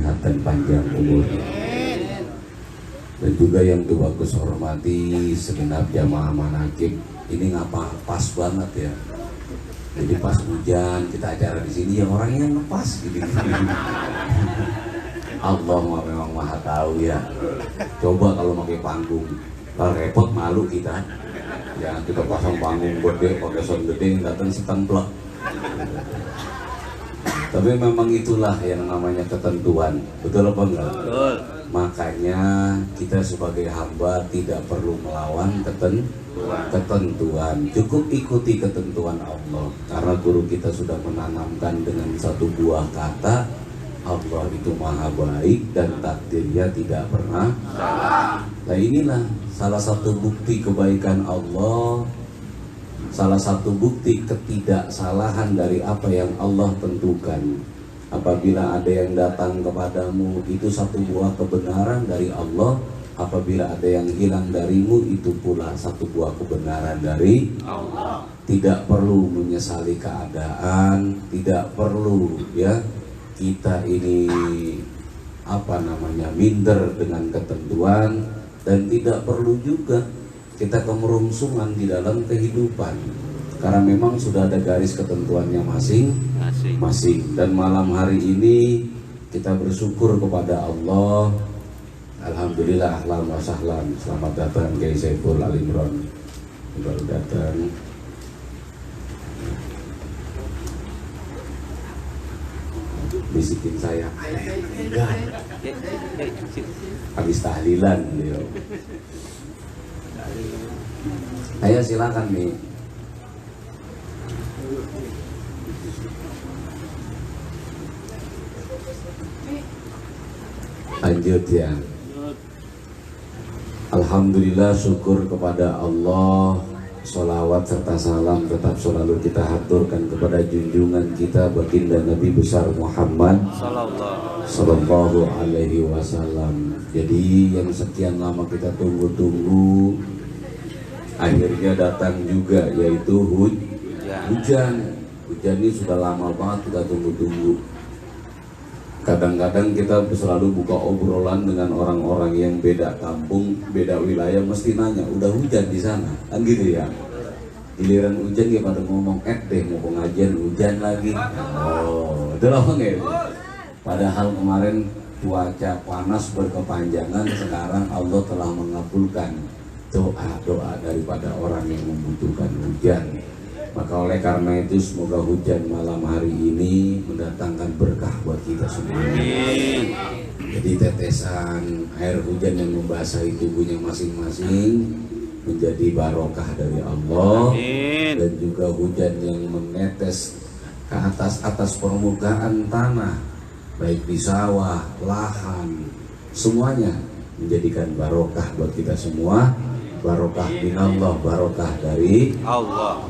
dan panjang umur. Dan juga yang tuh bagus hormati segenap jamaah manakib. Ini ngapa pas banget ya. Jadi pas hujan kita acara di sini yang orangnya ngepas gitu. Allah memang maha tahu ya. Coba kalau pakai panggung, kalau repot malu kita. Ya kita pasang panggung gede, pakai sound gede, datang setemplek. Tapi memang itulah yang namanya ketentuan. Betul apa enggak? Betul. Makanya kita sebagai hamba tidak perlu melawan ketentuan. Cukup ikuti ketentuan Allah. Karena guru kita sudah menanamkan dengan satu buah kata, Allah itu maha baik dan takdirnya tidak pernah salah. Nah inilah salah satu bukti kebaikan Allah, salah satu bukti ketidaksalahan dari apa yang Allah tentukan. Apabila ada yang datang kepadamu, itu satu buah kebenaran dari Allah. Apabila ada yang hilang darimu, itu pula satu buah kebenaran dari Allah. Tidak perlu menyesali keadaan, tidak perlu ya kita ini minder dengan ketentuan, dan tidak perlu juga kita kemerungsungan di dalam kehidupan. Karena memang sudah ada garis ketentuannya masing-masing. Dan malam hari ini kita bersyukur kepada Allah. Alhamdulillah, ahlan wa sahlan. Selamat datang Kiai Saiful Al-Imron. Baru datang. Bisikin saya, ada yang meninggal. Habis tahlilan beliau. Ayo silakan nih. Lanjut ya. Alhamdulillah, syukur kepada Allah. Sholawat serta salam tetap selalu kita haturkan kepada junjungan kita baginda Nabi besar Muhammad Sallallahu Alaihi Wasallam. Jadi yang sekian lama kita tunggu-tunggu akhirnya datang juga, yaitu hujan. Hujan ini sudah lama banget kita tunggu-tunggu. Kadang-kadang kita selalu buka obrolan dengan orang-orang yang beda kampung, beda wilayah, mesti nanya, udah hujan di sana, kan gitu ya. Giliran hujan dia pada ngomong, deh mau pengajian hujan lagi. Oh, itu lama nggak itu? Padahal kemarin cuaca panas berkepanjangan, sekarang Allah telah mengabulkan doa-doa daripada orang yang membutuhkan hujan. Maka oleh karena itu semoga hujan malam hari ini mendatangkan berkah buat kita semua. Jadi tetesan air hujan yang membasahi tubuhnya masing-masing menjadi barokah dari Allah. Dan juga hujan yang menetes ke atas permukaan tanah, baik di sawah, lahan, semuanya menjadikan barokah buat kita semua. Barokah minallah, barokah dari Allah.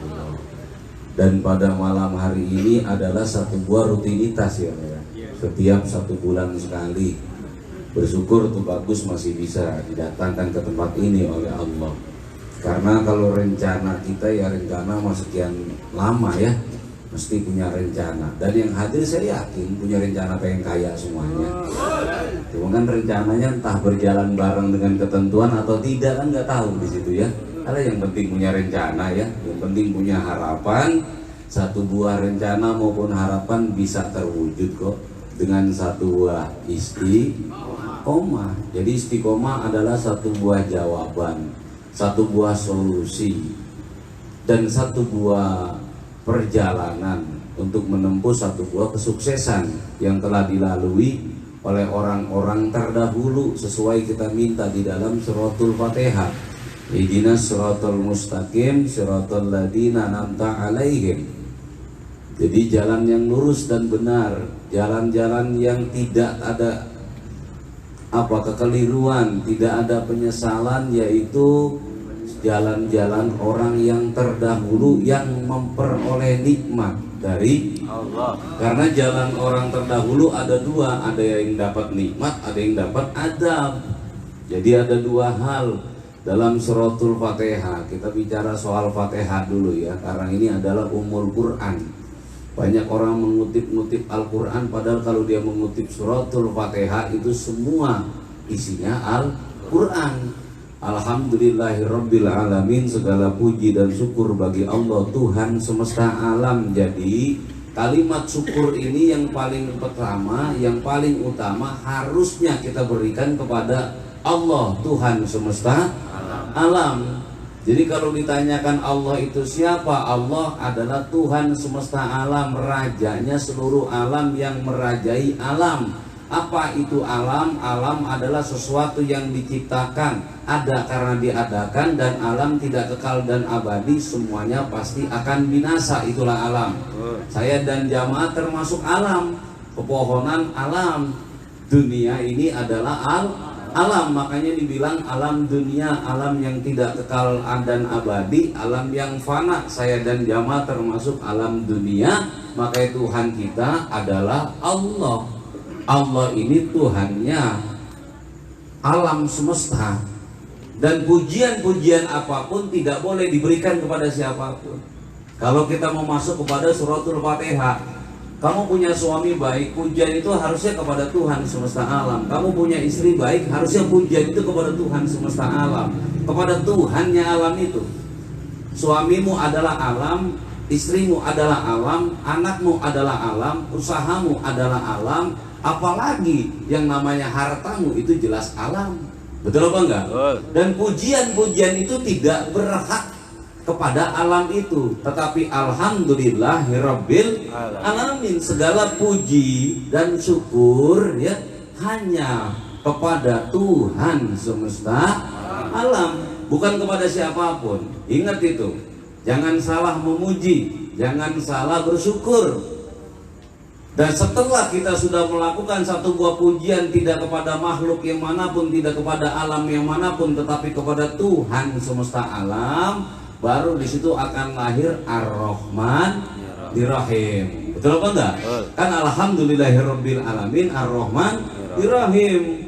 Dan pada malam hari ini adalah satu buah rutinitas ya. Setiap 1 bulan sekali. Bersyukur tuh bagus masih bisa didatangkan ke tempat ini oleh Allah. Karena kalau rencana kita ya rencana sekian lama ya, mesti punya rencana. Dan yang hadir saya yakin punya rencana pengen kaya semuanya. Cuma kan rencananya entah berjalan bareng dengan ketentuan atau tidak kan nggak tahu di situ ya. Ada yang penting punya rencana ya, yang penting punya harapan. Satu buah rencana maupun harapan bisa terwujud kok dengan satu buah istiqomah. Jadi istiqomah adalah satu buah jawaban, satu buah solusi, dan satu buah perjalanan untuk menempuh satu buah kesuksesan yang telah dilalui oleh orang-orang terdahulu sesuai kita minta di dalam suratul Fatihah. Ihdinas siratal mustaqim siratal ladzina an'amta 'alaihim. Jadi jalan yang lurus dan benar, jalan-jalan yang tidak ada kekeliruan, tidak ada penyesalan, yaitu jalan-jalan orang yang terdahulu yang memperoleh nikmat dari Allah. Karena jalan orang terdahulu ada dua, ada yang dapat nikmat, ada yang dapat adab. Jadi ada dua hal dalam suratul Fatihah. Kita bicara soal Fatihah dulu ya, karena ini adalah Ummul Quran. Banyak orang mengutip-ngutip Al-Quran, padahal kalau dia mengutip suratul Fatihah itu semua isinya Al-Quran. Alhamdulillahirabbil alamin, segala puji dan syukur bagi Allah Tuhan semesta alam. Jadi kalimat syukur ini yang paling pertama, yang paling utama harusnya kita berikan kepada Allah Tuhan semesta alam. Jadi kalau ditanyakan Allah itu siapa? Allah adalah Tuhan semesta alam, rajanya seluruh alam yang merajai alam. Apa itu alam? Alam adalah sesuatu yang diciptakan, ada karena diadakan, dan alam tidak kekal dan abadi, semuanya pasti akan binasa, itulah alam. Saya dan jamaah termasuk alam, pepohonan alam, dunia ini adalah alam, makanya dibilang alam dunia, alam yang tidak kekal dan abadi, alam yang fana. Saya dan jamaah termasuk alam dunia, makanya Tuhan kita adalah Allah. Allah ini Tuhannya alam semesta, dan pujian-pujian apapun tidak boleh diberikan kepada siapapun. Kalau kita mau masuk kepada suratul Fatihah, kamu punya suami baik, pujian itu harusnya kepada Tuhan semesta alam. Kamu punya istri baik, harusnya pujian itu kepada Tuhan semesta alam, kepada Tuhannya alam itu. Suamimu adalah alam, istrimu adalah alam, anakmu adalah alam, usahamu adalah alam, apalagi yang namanya hartamu itu jelas alam. Betul apa enggak? Dan pujian-pujian itu tidak berhak kepada alam itu, tetapi alhamdulillahirabbil alamin, segala puji dan syukur ya hanya kepada Tuhan semesta alam, bukan kepada siapapun. Ingat itu, jangan salah memuji, jangan salah bersyukur. Dan setelah kita sudah melakukan satu buah pujian tidak kepada makhluk yang manapun, tidak kepada alam yang manapun, tetapi kepada Tuhan semesta alam, baru di situ akan lahir Ar-Rahman Ar-Rahim. Betul apa enggak? Kan alhamdulillahirabbil alamin Ar-Rahman Ar-Rahim,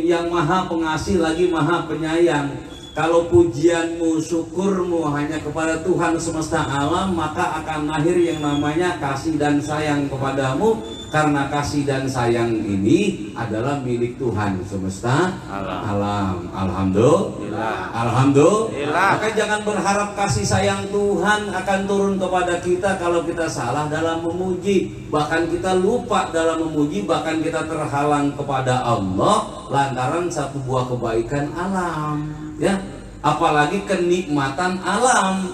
yang maha pengasih lagi maha penyayang. Kalau pujianmu, syukurmu hanya kepada Tuhan semesta alam, maka akan lahir yang namanya kasih dan sayang kepadamu, karena kasih dan sayang ini adalah milik Tuhan semesta alam. Alhamdulillah. Alhamdulillah. Maka jangan berharap kasih sayang Tuhan akan turun kepada kita kalau kita salah dalam memuji, bahkan kita lupa dalam memuji, bahkan kita terhalang kepada Allah lantaran satu buah kebaikan alam. Ya, apalagi kenikmatan alam.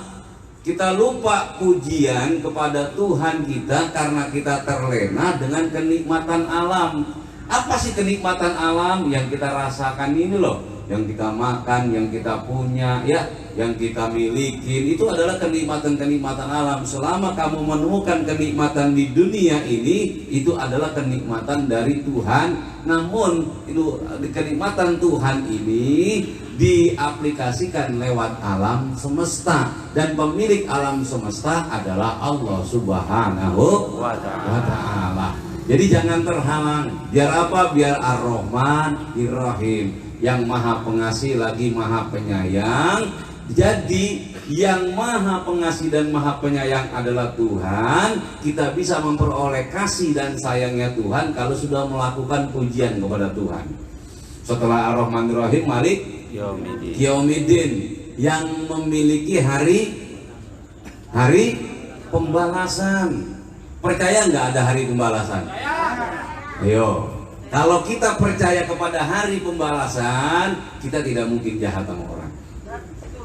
Kita lupa pujian kepada Tuhan kita karena kita terlena dengan kenikmatan alam. Apa sih kenikmatan alam yang kita rasakan ini loh? Yang kita makan, yang kita punya, ya, yang kita miliki, itu adalah kenikmatan-kenikmatan alam. Selama kamu menemukan kenikmatan di dunia ini, itu adalah kenikmatan dari Tuhan. Namun itu kenikmatan Tuhan ini diaplikasikan lewat alam semesta, dan pemilik alam semesta adalah Allah Subhanahu wa Ta'ala. Jadi jangan terhalang. Biar apa? Biar Ar-Rahman Ar-Rahim, yang maha pengasih lagi maha penyayang. Jadi yang maha pengasih dan maha penyayang adalah Tuhan. Kita bisa memperoleh kasih dan sayangnya Tuhan kalau sudah melakukan pujian kepada Tuhan. Setelah Ar-Rahman Ar-Rahim, Malik Yaumidin, yang memiliki hari pembalasan. Percaya nggak ada hari pembalasan? Ayo, kalau kita percaya kepada hari pembalasan, kita tidak mungkin jahat sama orang.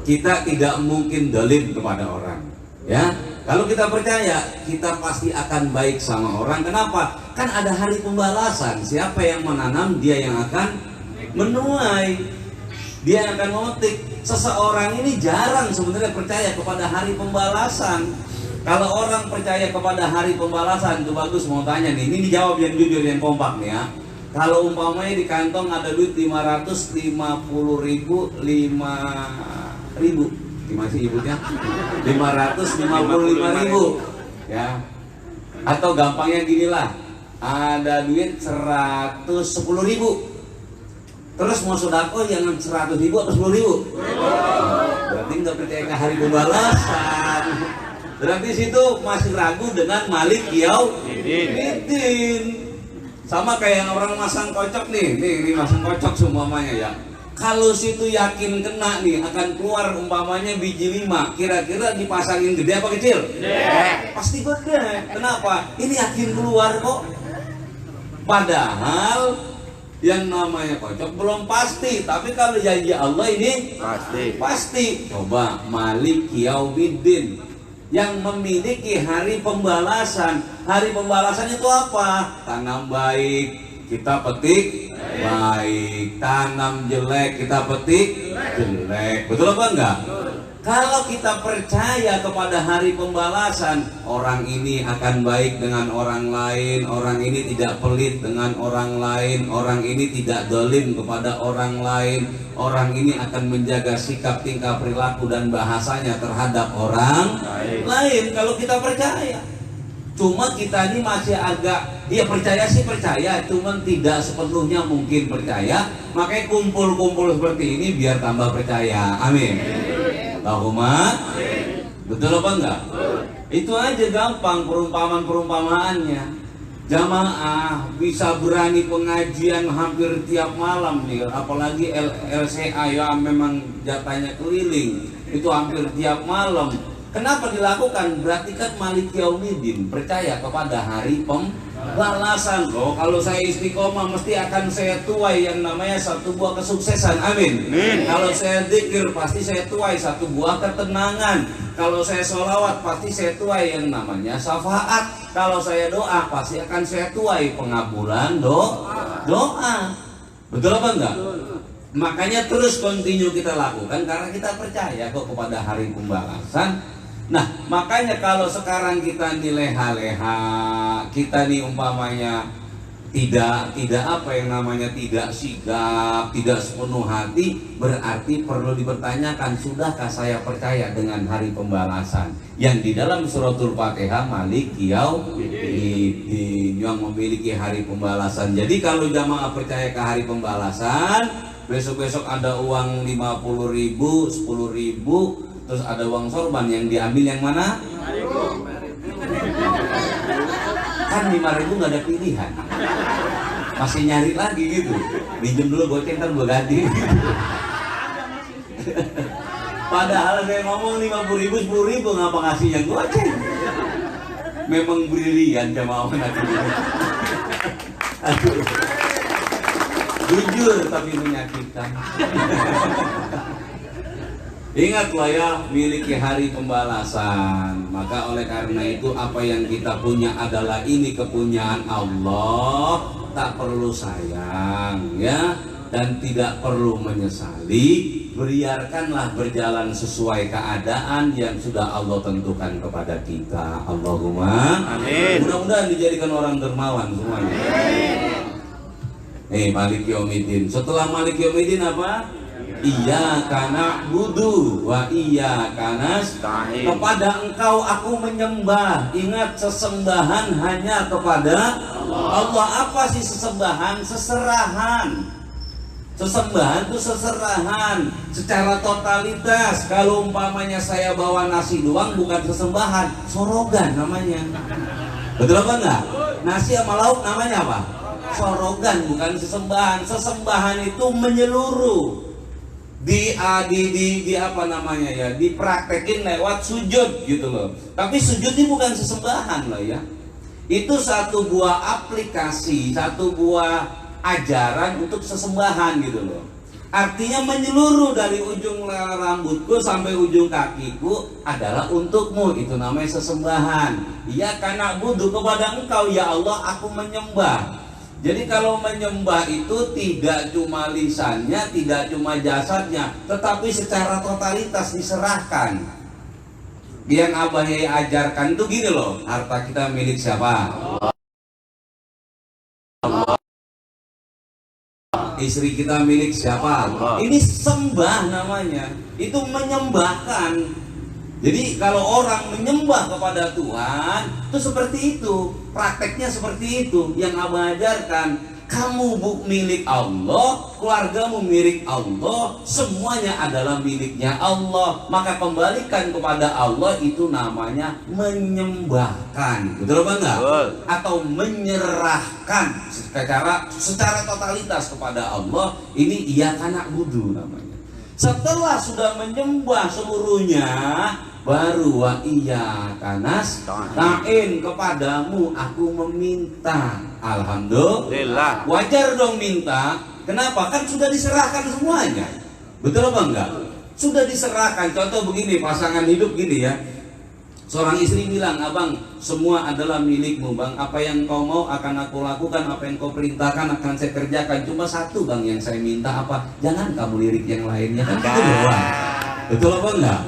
Kita tidak mungkin zalim kepada orang. Ya, kalau kita percaya, kita pasti akan baik sama orang. Kenapa? Kan ada hari pembalasan. Siapa yang menanam, dia yang akan menuai. Dia yang akan memetik. Seseorang ini jarang sebenarnya percaya kepada hari pembalasan. Kalau orang percaya kepada hari pembalasan, itu bagus. Mau tanya nih, ini dijawab yang jujur, yang kompak nih ya. Kalau umpamanya di kantong ada duit 550.000, 5.000, gimana sih ibunya? 555.000, ya. Atau gampangnya gini lah, ada duit 110.000. Terus mau sedekah jangan 100.000 atau 10.000. Berarti nggak percaya ke hari pembalasan. Berarti situ masih ragu dengan Malik Yaumiddin. Sama kayak orang masang kocok nih masang kocok semuanya ya. Kalau situ yakin kena nih akan keluar umpamanya biji 5, kira-kira dipasangin gede apa kecil? Gede. Pasti gede. Kenapa? Ini yakin keluar kok. Padahal yang namanya kocok belum pasti, tapi kalau janji Allah ini pasti. Coba Malik Yaumiddin yang memiliki hari pembalasan. Hari pembalasan itu apa? Tanam baik, kita petik baik. Tanam jelek, kita petik jelek. Betul apa enggak? Kalau kita percaya kepada hari pembalasan, orang ini akan baik dengan orang lain, orang ini tidak pelit dengan orang lain, orang ini tidak dolim kepada orang lain, orang ini akan menjaga sikap, tingkah, perilaku dan bahasanya terhadap orang lain. Kalau kita percaya, cuma kita ini masih agak, ya percaya sih percaya, cuman tidak sepenuhnya mungkin percaya. Makanya kumpul-kumpul seperti ini biar tambah percaya. Amin. Allahumma, betul apa enggak? Itu aja gampang perumpamaan-perumpamaannya. Jamaah bisa berani pengajian hampir tiap malam nih, apalagi LCA ya memang jatahnya keliling, itu hampir tiap malam. Kenapa dilakukan? Berarti kan Malik Yaumiddin percaya kepada hari pembalasan. Loh, kalau saya istiqomah mesti akan saya tuai yang namanya satu buah kesuksesan. Amin. Kalau saya zikir pasti saya tuai satu buah ketenangan. Kalau saya sholawat pasti saya tuai yang namanya syafaat. Kalau saya doa pasti akan saya tuai pengabulan doa. Betul apa enggak? Makanya terus continue kita lakukan karena kita percaya kok kepada hari pembalasan. Nah, makanya kalau sekarang kita nih leha-leha, kita nih umpamanya tidak apa yang namanya tidak sigap, tidak sepenuh hati, berarti perlu dipertanyakan, sudahkah saya percaya dengan hari pembalasan yang di dalam suratul Fatihah Malik Yaumiddin yang memiliki hari pembalasan. Jadi kalau jamaah percaya ke hari pembalasan, besok-besok ada uang 50.000, 10.000, terus ada uang sorban, yang diambil yang mana? 5.000. Kan 5.000 nggak ada pilihan, masih nyari lagi gitu. Pinjem dulu goceng kan gue ganti. Padahal saya ngomong 50.000, 10.000, ngapa ngasih yang goceng? Memang brilian jamaah nanti. Aduh, jujur tapi menyakitkan. Ingatlah ya, miliki hari pembalasan. Maka oleh karena itu apa yang kita punya adalah ini kepunyaan Allah. Tak perlu sayang ya, dan tidak perlu menyesali. Biarkanlah berjalan sesuai keadaan yang sudah Allah tentukan kepada kita. Allahumma amin. Mudah-mudahan dijadikan orang dermawan semuanya. Malik Yaumiddin. Setelah Malik Yaumiddin apa? Iyyaka na'budu wa iyyaka nasta'in. Kepada Engkau aku menyembah. Ingat, sesembahan hanya kepada Allah. Apa sih sesembahan? Seserahan. Sesembahan itu seserahan secara totalitas. Kalau umpamanya saya bawa nasi doang bukan sesembahan, sorogan namanya. Betul apa enggak? Nasi sama lauk namanya apa? Sorogan, bukan sesembahan. Sesembahan itu menyeluruh. Di apa namanya ya, dipraktekin lewat sujud gitu loh. Tapi sujud ini bukan sesembahan loh ya. Itu satu buah aplikasi, satu buah ajaran untuk sesembahan gitu loh. Artinya menyeluruh dari ujung rambutku sampai ujung kakiku adalah untukmu. Itu namanya sesembahan. Iya, karena butuh kepada Engkau ya Allah aku menyembah. Jadi kalau menyembah itu tidak cuma lisannya, tidak cuma jasadnya, tetapi secara totalitas diserahkan. Yang Abah Yai ajarkan itu gini loh, harta kita milik siapa? Allah. Istri kita milik siapa? Allah. Ini sembah namanya, itu menyembahkan. Jadi kalau orang menyembah kepada Tuhan itu seperti itu, prakteknya seperti itu yang Abah ajarkan. kamu milik Allah, keluargamu milik Allah, semuanya adalah miliknya Allah. Maka kembalikan kepada Allah itu namanya menyembahkan, betul apa enggak? Atau menyerahkan secara totalitas kepada Allah. Ini iyyaka na'budu namanya. Setelah sudah menyembah seluruhnya, baru wa iyyaka nasta'in, kepadamu aku meminta. Alhamdulillah. Wajar dong minta. Kenapa? Kan sudah diserahkan semuanya. Betul apa enggak? Sudah diserahkan. Contoh begini, pasangan hidup gini ya. Seorang istri bilang, abang, semua adalah milikmu bang. Apa yang kau mau akan aku lakukan, apa yang kau perintahkan akan saya kerjakan. Cuma satu bang yang saya minta apa? Jangan kamu lirik yang lainnya. Kan gitu doang. Betul apa enggak?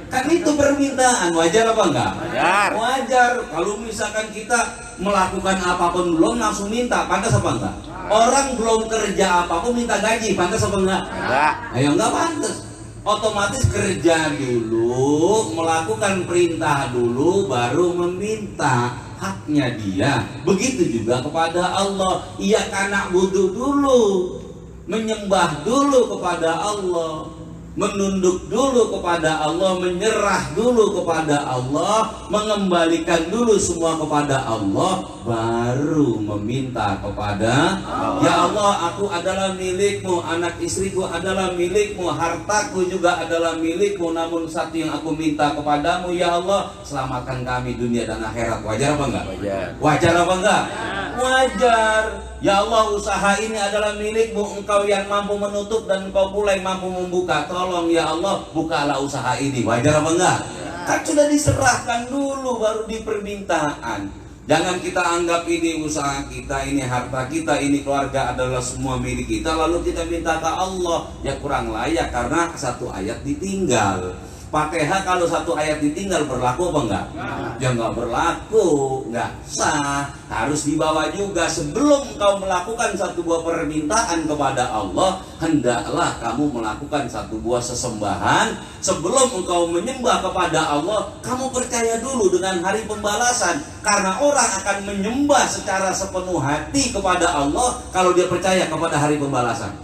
Kan itu permintaan, wajar apa enggak? Wajar. Wajar. Kalau misalkan kita melakukan apapun belum langsung minta, pantas apa enggak? Orang belum kerja apapun minta gaji, pantas apa enggak? Enggak. Ayo enggak pantas. Otomatis kerja dulu, melakukan perintah dulu, baru meminta haknya dia. Begitu juga kepada Allah. Iyyaka na'budu dulu, menyembah dulu kepada Allah, menunduk dulu kepada Allah, menyerah dulu kepada Allah, mengembalikan dulu semua kepada Allah, baru meminta kepada Allah. Ya Allah, aku adalah milikmu, anak istriku adalah milikmu, hartaku juga adalah milikmu, namun satu yang aku minta kepadamu, ya Allah, selamatkan kami dunia dan akhirat. Wajar apa enggak? Wajar. Wajar apa enggak? Wajar. Ya Allah, usaha ini adalah milikmu, engkau yang mampu menutup dan engkau pula yang mampu membuka. Tolong ya Allah, bukalah usaha ini. Wajar apa enggak? Kan sudah diserahkan dulu, baru di permintaan. Jangan kita anggap ini usaha kita, ini harta kita, ini keluarga adalah semua milik kita, lalu kita minta ke Allah. Ya kurang layak, karena satu ayat ditinggal. Fatihah kalau satu ayat ditinggal berlaku apa enggak? Ya enggak berlaku, enggak sah. Harus dibawa juga. Sebelum kau melakukan satu buah permintaan kepada Allah, hendaklah kamu melakukan satu buah sesembahan. Sebelum engkau menyembah kepada Allah, kamu percaya dulu dengan hari pembalasan. Karena orang akan menyembah secara sepenuh hati kepada Allah kalau dia percaya kepada hari pembalasan.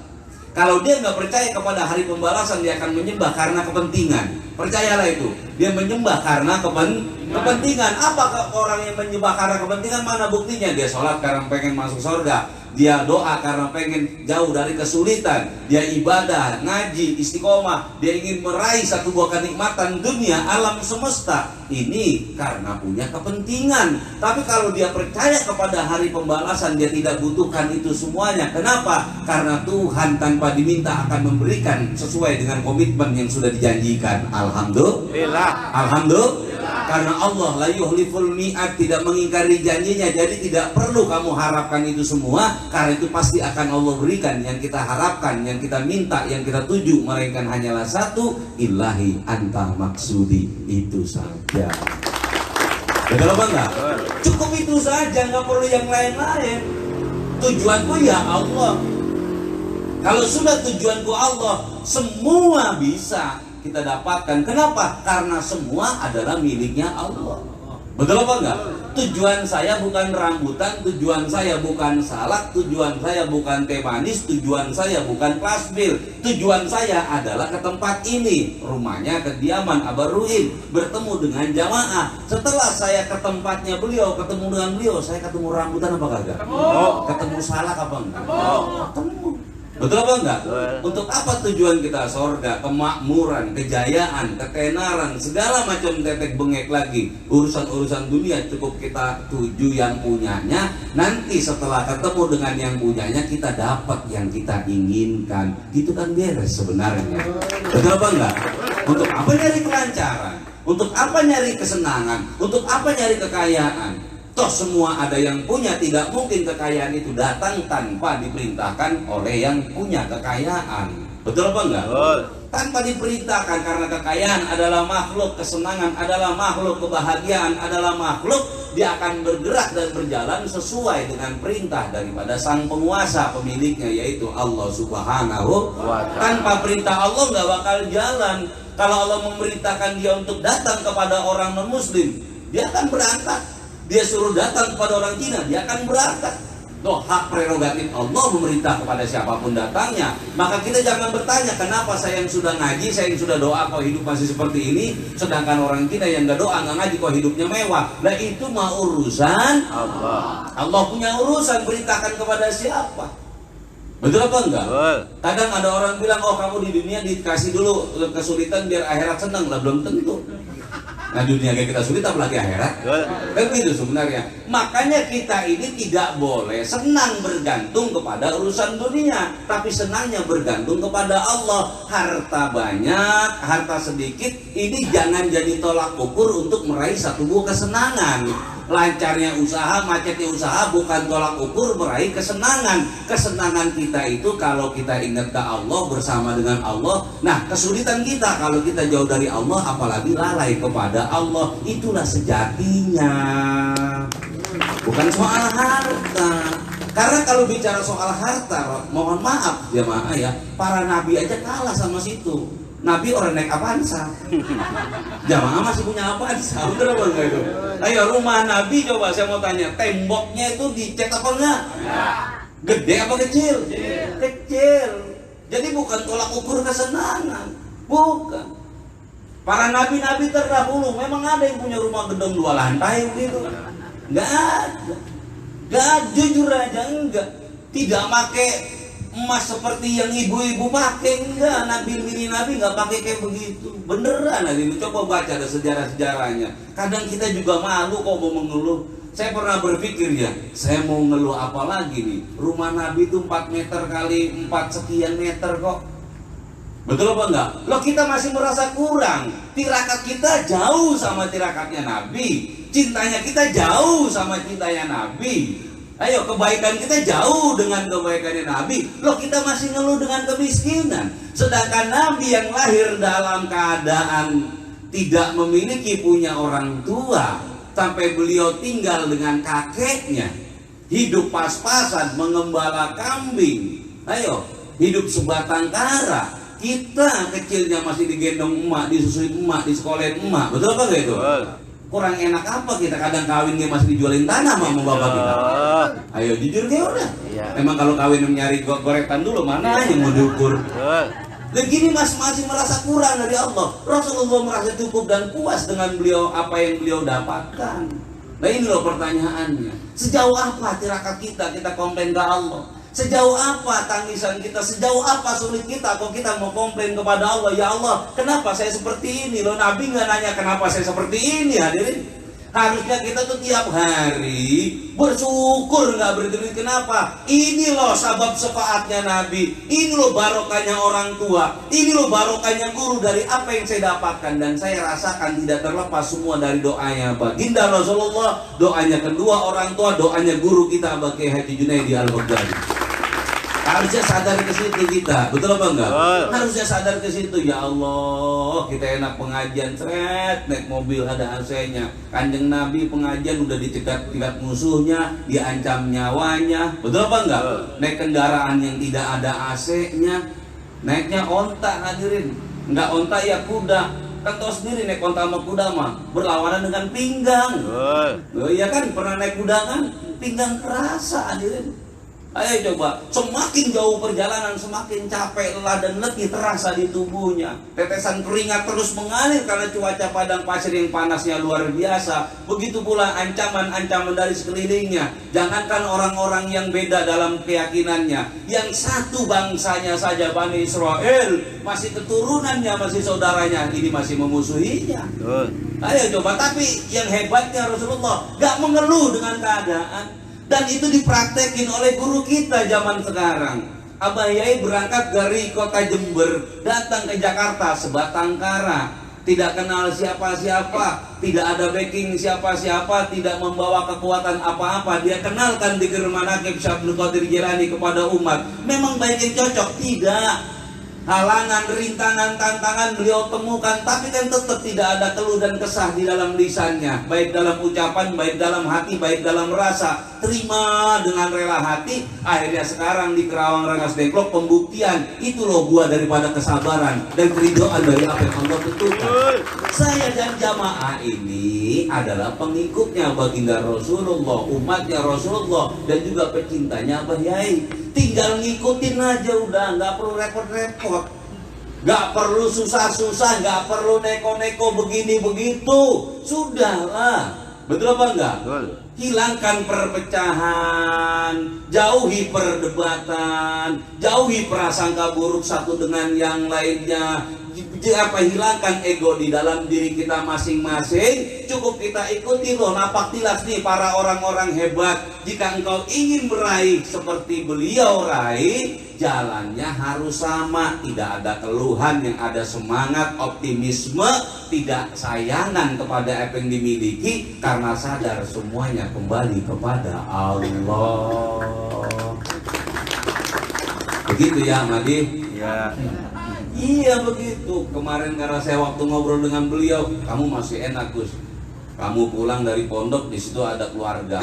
Kalau dia nggak percaya kepada hari pembalasan, dia akan menyembah karena kepentingan. Percayalah itu. Dia menyembah karena kepentingan. Apa orang yang menyembah karena kepentingan? Mana buktinya? Dia sholat karena pengen masuk surga. Dia doa karena pengen jauh dari kesulitan. Dia ibadah, ngaji, istiqomah. Dia ingin meraih satu buah kenikmatan dunia, alam semesta. Ini karena punya kepentingan. Tapi kalau dia percaya kepada hari pembalasan, dia tidak butuhkan itu semuanya. Kenapa? Karena Tuhan tanpa diminta akan memberikan sesuai dengan komitmen yang sudah dijanjikan. Alhamdulillah. Alhamdulillah. Karena Allah la yuhliful mi'ad, tidak mengingkari janjinya. Jadi tidak perlu kamu harapkan itu semua, karena itu pasti akan Allah berikan. Yang kita harapkan, yang kita minta, yang kita tuju, melainkan hanyalah satu, ilahi anta maksudi, itu saja. Betul apa enggak? Cukup itu saja, nggak perlu yang lain-lain. Tujuanku ya Allah. Kalau sudah tujuanku Allah, semua bisa kita dapatkan. Kenapa? Karena semua adalah miliknya Allah. Betul apa enggak? Tujuan saya bukan rambutan, tujuan saya bukan salak, tujuan saya bukan teh manis, tujuan saya bukan plasbil. Tujuan saya adalah ke tempat ini, rumahnya kediaman Abah Ruhin, bertemu dengan jamaah. Setelah saya ke tempatnya beliau, ketemu dengan beliau, saya ketemu rambutan apa kagak? Ketemu salak apa enggak? Ketemu. Betul apa enggak? Untuk apa tujuan kita? Sorga, kemakmuran, kejayaan, ketenaran, segala macam tetek bengek lagi. Urusan-urusan dunia cukup kita tuju yang punyanya. Nanti setelah ketemu dengan yang punyanya, kita dapat yang kita inginkan. Itu kan beres sebenarnya. Betul apa enggak? Untuk apa nyari kelancaran? Untuk apa nyari kesenangan? Untuk apa nyari kekayaan? Toh semua ada yang punya, tidak mungkin kekayaan itu datang tanpa diperintahkan oleh yang punya kekayaan. Betul apa enggak? Betul. Tanpa diperintahkan, karena kekayaan adalah makhluk, kesenangan adalah makhluk, kebahagiaan adalah makhluk. Dia akan bergerak dan berjalan sesuai dengan perintah daripada sang penguasa, pemiliknya, yaitu Allah Subhanahu wa Ta'ala. Tanpa perintah Allah nggak bakal jalan. Kalau Allah memerintahkan dia untuk datang kepada orang non-muslim, dia akan berangkat. Dia suruh datang kepada orang Cina, dia akan berangkat. Loh, hak prerogatif Allah memerintah kepada siapapun datangnya. Maka kita jangan bertanya, kenapa saya yang sudah ngaji, saya yang sudah doa kok hidup masih seperti ini, sedangkan orang kita yang gak doa, gak ngaji kok hidupnya mewah. Nah itu mah urusan Allah. Allah punya urusan, perintahkan kepada siapa. Betul apa enggak? Betul. Kadang ada orang bilang, oh kamu di dunia dikasih dulu kesulitan biar akhirat senang. Lah belum tentu. Nah dunia kayak kita sulit apalagi akhirat. Kan gitu sebenarnya. Makanya kita ini tidak boleh senang bergantung kepada urusan dunia, tapi senangnya bergantung kepada Allah. Harta banyak, harta sedikit, ini jangan jadi tolak ukur untuk meraih satu buah kesenangan. Lancarnya usaha, macetnya usaha bukan tolak ukur meraih kesenangan. Kesenangan kita itu kalau kita ingat ke Allah, bersama dengan Allah. Nah kesulitan kita kalau kita jauh dari Allah, apalagi lalai kepada Allah. Itulah sejatinya, bukan soal harta. Karena kalau bicara soal harta, mohon maaf jemaah ya, para nabi aja kalah sama situ. Nabi orang naik Avanza, jamaah masih punya Avanza, bener apa enggak itu? Ayo rumah Nabi coba saya mau tanya, temboknya itu dicat apa enggak? Gede apa kecil? Kecil. Jadi bukan tolak ukur kesenangan, bukan. Para nabi-nabi terdahulu memang ada yang punya rumah gedung 2 lantai begitu? Enggak ada. Enggak, jujur aja enggak. Tidak pakai emas seperti yang ibu-ibu pakai, enggak. Nabi enggak pakai kayak begitu. Beneran ini, coba baca ada sejarah-sejarahnya. Kadang kita juga malu kok mau mengeluh. Saya pernah berpikir ya, saya mau ngeluh apa lagi nih? Rumah Nabi itu 4 meter kali 4 sekian meter kok. Betul apa enggak? Loh kita masih merasa kurang. Tirakat kita jauh sama tirakatnya Nabi. Cintanya kita jauh sama cintanya Nabi. Ayo, kebaikan kita jauh dengan kebaikannya Nabi. Loh kita masih ngeluh dengan kemiskinan. Sedangkan Nabi yang lahir dalam keadaan tidak memiliki punya orang tua, sampai beliau tinggal dengan kakeknya, hidup pas-pasan mengembala kambing. Ayo, hidup sebatang kara. Kita kecilnya masih digendong emak, disusuin emak, disekolahin emak. Betul apa enggak itu? Kurang enak apa kita kadang kawinnya masih dijualin tanah sama bapak kita. Ayo jujur kayak udah. Emang kalau kawin nyari goretan dulu, mana yang mau diukur. Dan gini masing-masing merasa kurang dari Allah. Rasulullah merasa cukup dan puas dengan beliau, apa yang beliau dapatkan. Nah ini loh pertanyaannya, sejauh apa tirakat kita komplain ke Allah? Sejauh apa tangisan kita, sejauh apa sulit kita kok kita mau komplain kepada Allah? Ya Allah, kenapa saya seperti ini? Loh Nabi nggak nanya kenapa saya seperti ini, hadirin. Harusnya kita tuh tiap hari bersyukur, nggak berhenti. Kenapa? Ini loh sabab syafaatnya Nabi, ini loh barokahnya orang tua, ini loh barokahnya guru dari apa yang saya dapatkan. Dan saya rasakan tidak terlepas semua dari doanya baginda Rasulullah, doanya kedua orang tua, doanya guru kita Kiai Haji Junaidi Al-Baghdadi. Harusnya sadar ke situ kita, betul apa enggak? Harusnya sadar ke situ. Ya Allah, kita enak pengajian, seret, naik mobil ada AC-nya. Kanjeng Nabi pengajian udah dicegat musuhnya, diancam nyawanya, betul apa enggak? Naik kendaraan yang tidak ada AC-nya, naiknya onta, hadirin. Enggak onta ya kuda. Kan tahu sendiri naik onta sama kuda mah berlawanan dengan pinggang. Oh iya kan, pernah naik kuda kan? Pinggang kerasa, hadirin. Ayo coba, semakin jauh perjalanan semakin capek, lelah dan letih terasa di tubuhnya. Tetesan keringat terus mengalir karena cuaca padang pasir yang panasnya luar biasa. Begitu pula ancaman-ancaman dari sekelilingnya. Jangankan orang-orang yang beda dalam keyakinannya, yang satu bangsanya saja Bani Israel, masih keturunannya, masih saudaranya, ini masih memusuhinya. Ayo coba, tapi yang hebatnya Rasulullah gak mengeluh dengan keadaan. Dan itu dipraktekin oleh guru kita zaman sekarang. Abah Yai berangkat dari kota Jember, datang ke Jakarta sebatang kara, tidak kenal siapa-siapa, tidak ada backing siapa-siapa, tidak membawa kekuatan apa-apa. Dia kenalkan di Manaqib Syekh Abdul Qadir Jilani kepada umat. Memang baik yang cocok? Tidak. halangan, rintangan, tantangan beliau temukan, tapi kan tetap tidak ada keluh dan kesah di dalam lisannya, baik dalam ucapan, baik dalam hati, baik dalam rasa. Terima dengan rela hati. Akhirnya sekarang di Kerawang Rengas Dengklok pembuktian itu loh buah daripada kesabaran dan keridhaan dari apa yang Allah tentukan. Saya dan jamaah ini adalah pengikutnya baginda Rasulullah, umatnya Rasulullah, dan juga pecintanya Abah Yai. Tinggal ngikutin aja udah, nggak perlu repot-repot, nggak perlu susah-susah, nggak perlu neko-neko begini begitu, sudahlah. Betul apa enggak? Betul. Hilangkan perpecahan, jauhi perdebatan, jauhi prasangka buruk satu dengan yang lainnya. Hilangkan ego di dalam diri kita masing-masing. Cukup kita ikuti loh napak tilas nih para orang-orang hebat. Jika engkau ingin meraih seperti beliau raih, jalannya harus sama, tidak ada keluhan, yang ada semangat, optimisme, tidak sayangan kepada apa yang dimiliki, karena sadar semuanya kembali kepada Allah. Begitu ya Madi? Ya. Iya begitu. Kemarin karena saya waktu ngobrol dengan beliau, kamu masih enak Gus. Kamu pulang dari pondok, di situ ada keluarga.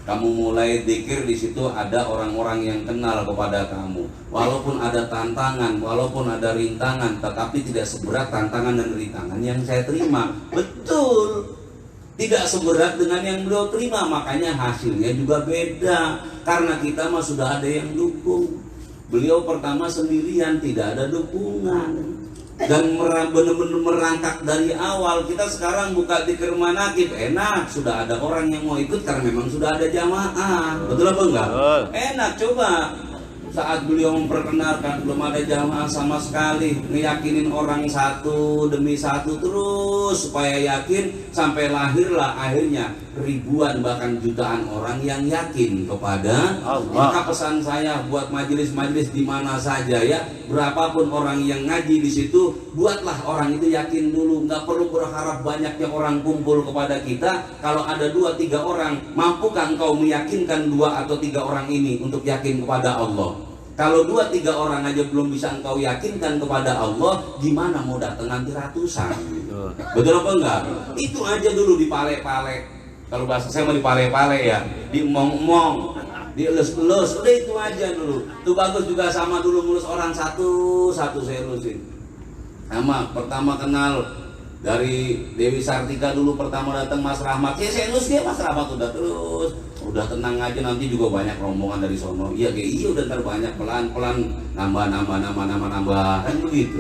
Kamu mulai dzikir, di situ ada orang-orang yang kenal kepada kamu. Walaupun ada tantangan, walaupun ada rintangan, tetapi tidak seberat tantangan dan rintangan yang saya terima. Betul. Tidak seberat dengan yang beliau terima, makanya hasilnya juga beda. Karena kita mah sudah ada yang dukung. Beliau pertama sendirian, tidak ada dukungan, dan benar-benar merangkak dari awal. Kita sekarang buka dzikir manaqib enak, sudah ada orang yang mau ikut karena memang sudah ada jamaah. Betul apa enggak? Enak. Coba saat beliau memperkenalkan belum ada jamaah sama sekali, ngeyakinin orang satu demi satu terus supaya yakin, sampai lahirlah akhirnya ribuan bahkan jutaan orang yang yakin kepada Allah. Maka pesan saya buat majelis-majelis di mana saja ya, berapapun orang yang ngaji di situ, buatlah orang itu yakin dulu. Nggak perlu berharap banyaknya orang kumpul kepada kita. Kalau ada 2-3 orang, mampukah engkau meyakinkan 2 atau 3 orang ini untuk yakin kepada Allah? Kalau 2-3 orang aja belum bisa engkau yakinkan kepada Allah, gimana mau datang nanti ratusan? Betul apa enggak? Itu aja dulu dipale-pale. Kalau bahasa saya mau dipale-pale ya, diemong-emong, dielus-elus, udah itu aja dulu. Itu bagus juga sama dulu ngurus orang satu-satu saya elusin. Sama pertama kenal dari Dewi Sartika dulu, pertama datang Mas Rahmat, ya saya elus dia Mas Rahmat udah terus. Udah tenang aja, nanti juga banyak rombongan dari sono. Iya kayak iya udah terbanyak, pelan-pelan nambah kan begitu.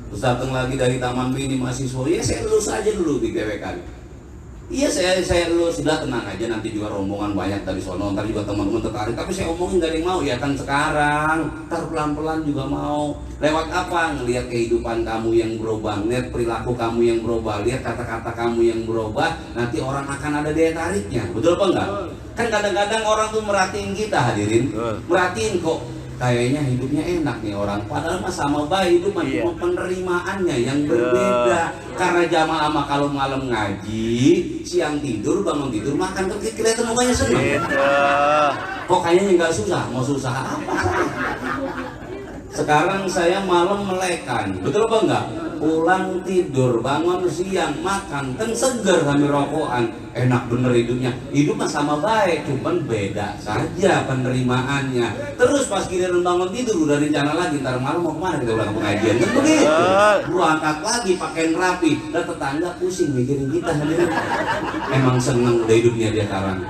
Terus datang lagi dari Taman Mini mahasiswa, ya saya elus aja dulu di GWK. Iya saya lu sudah tenang aja, nanti juga rombongan banyak dari sono, ntar juga teman-teman tertarik. Tapi saya omongin gak ada yang mau ya kan sekarang, ntar pelan-pelan juga mau. Lewat apa? Ngelihat kehidupan kamu yang berubah, lihat perilaku kamu yang berubah, lihat kata-kata kamu yang berubah, nanti orang akan ada daya tariknya. Betul apa enggak? Kan kadang-kadang orang tuh merhatiin kita hadirin, merhatiin kok kayaknya hidupnya enak nih orang, padahal mah sama baik, itu mah cuma penerimaannya yang berbeda. Karena jamaah mah kalau malam ngaji, siang tidur, bangun tidur, makan kelihatan mukanya seneng. Kok kayaknya nggak susah, mau susah apa? Sekarang saya malam melekan, betul apa enggak? Pulang tidur, bangun siang, makan, kan seger sambil rokokan, enak bener hidupnya. Hidup mah sama baik, cuman beda saja penerimaannya. Terus pas giliran bangun tidur udah rencana lagi, ntar malam mau kemana kita udah ke pengajian, kan begitu. Berangkat lagi pakaian rapi, dan tetangga pusing mikirin kita. Emang seneng udah hidupnya dia sekarang.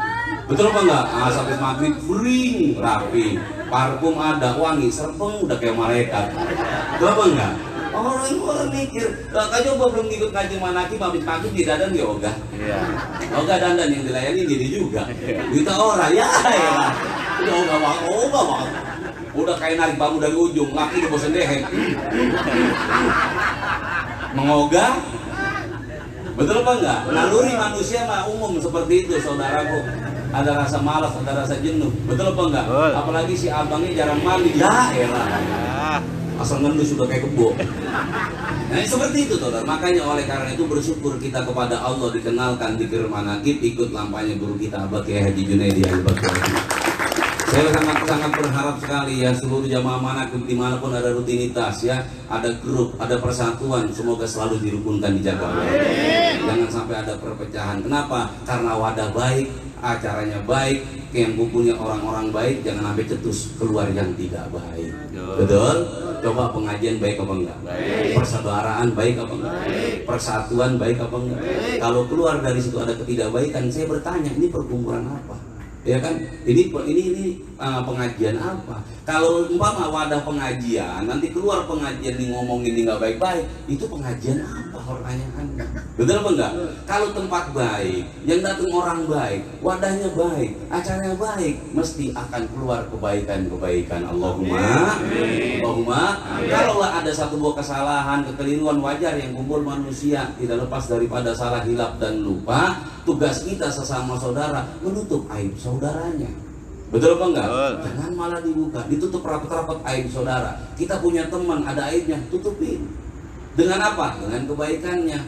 Betul apa enggak? Sampai maghrib bering rapi, parfum ada, wangi, serpeng udah kayak malaikat. Betul apa enggak? Orang mikir, kakak coba belum ikut ngaji manaqib, habis maghrib di dadan dia ogah. Iya. Ogah dandan yang dilayani jadi juga. Kita orang ya lah. Udah ogah banget. Udah kayak narik bambu dari ujung, laki di bosan deh. Mengogah. Betul apa enggak? Naluri manusia mah umum seperti itu, saudaraku. Ada rasa malas, ada rasa jenuh. Betul apa enggak? Apalagi si abangnya jarang mandi. Ya elah. Asal ngendus sudah kayak kebo. Nah seperti itu saudara. Makanya oleh karena itu bersyukur kita kepada Allah dikenalkan dzikir manaqib, ikut lampanya guru kita Abah Kiai Haji Junaidi Al-Baghdadi. Saya sangat berharap sekali ya seluruh jamaah manaqib dimanapun ada rutinitas ya, ada grup, ada persatuan, semoga selalu dirukunkan dijaga Allah. Jangan sampai ada perpecahan. Kenapa? Karena wadah baik, acaranya baik, yang kumpulnya orang-orang baik, jangan sampai cetus keluar yang tidak baik. Betul? Coba pengajian baik apa enggak? Persaudaraan baik apa enggak? Persatuan baik apa enggak? Kalau keluar dari situ ada ketidakbaikan, saya bertanya, ini perkumpulan apa? Ya kan, ini pengajian apa? Kalau umpama wadah pengajian, nanti keluar pengajian nih ngomongin ini nggak baik-baik, itu pengajian apa pertanyaannya? Betul apa enggak? Kalau tempat baik, yang datang orang baik, wadahnya baik, acaranya baik, mesti akan keluar kebaikan-kebaikan. Allahumma, Allahumma. Kalau ada satu dua kesalahan, kekeliruan wajar yang kumpul manusia, tidak lepas daripada salah, hilaf dan lupa. Tugas kita sesama saudara menutup aib saudaranya. Betul apa enggak? Jangan malah dibuka, ditutup rapat-rapat aib saudara. Kita punya teman ada aibnya, tutupin. Dengan apa? Dengan kebaikannya.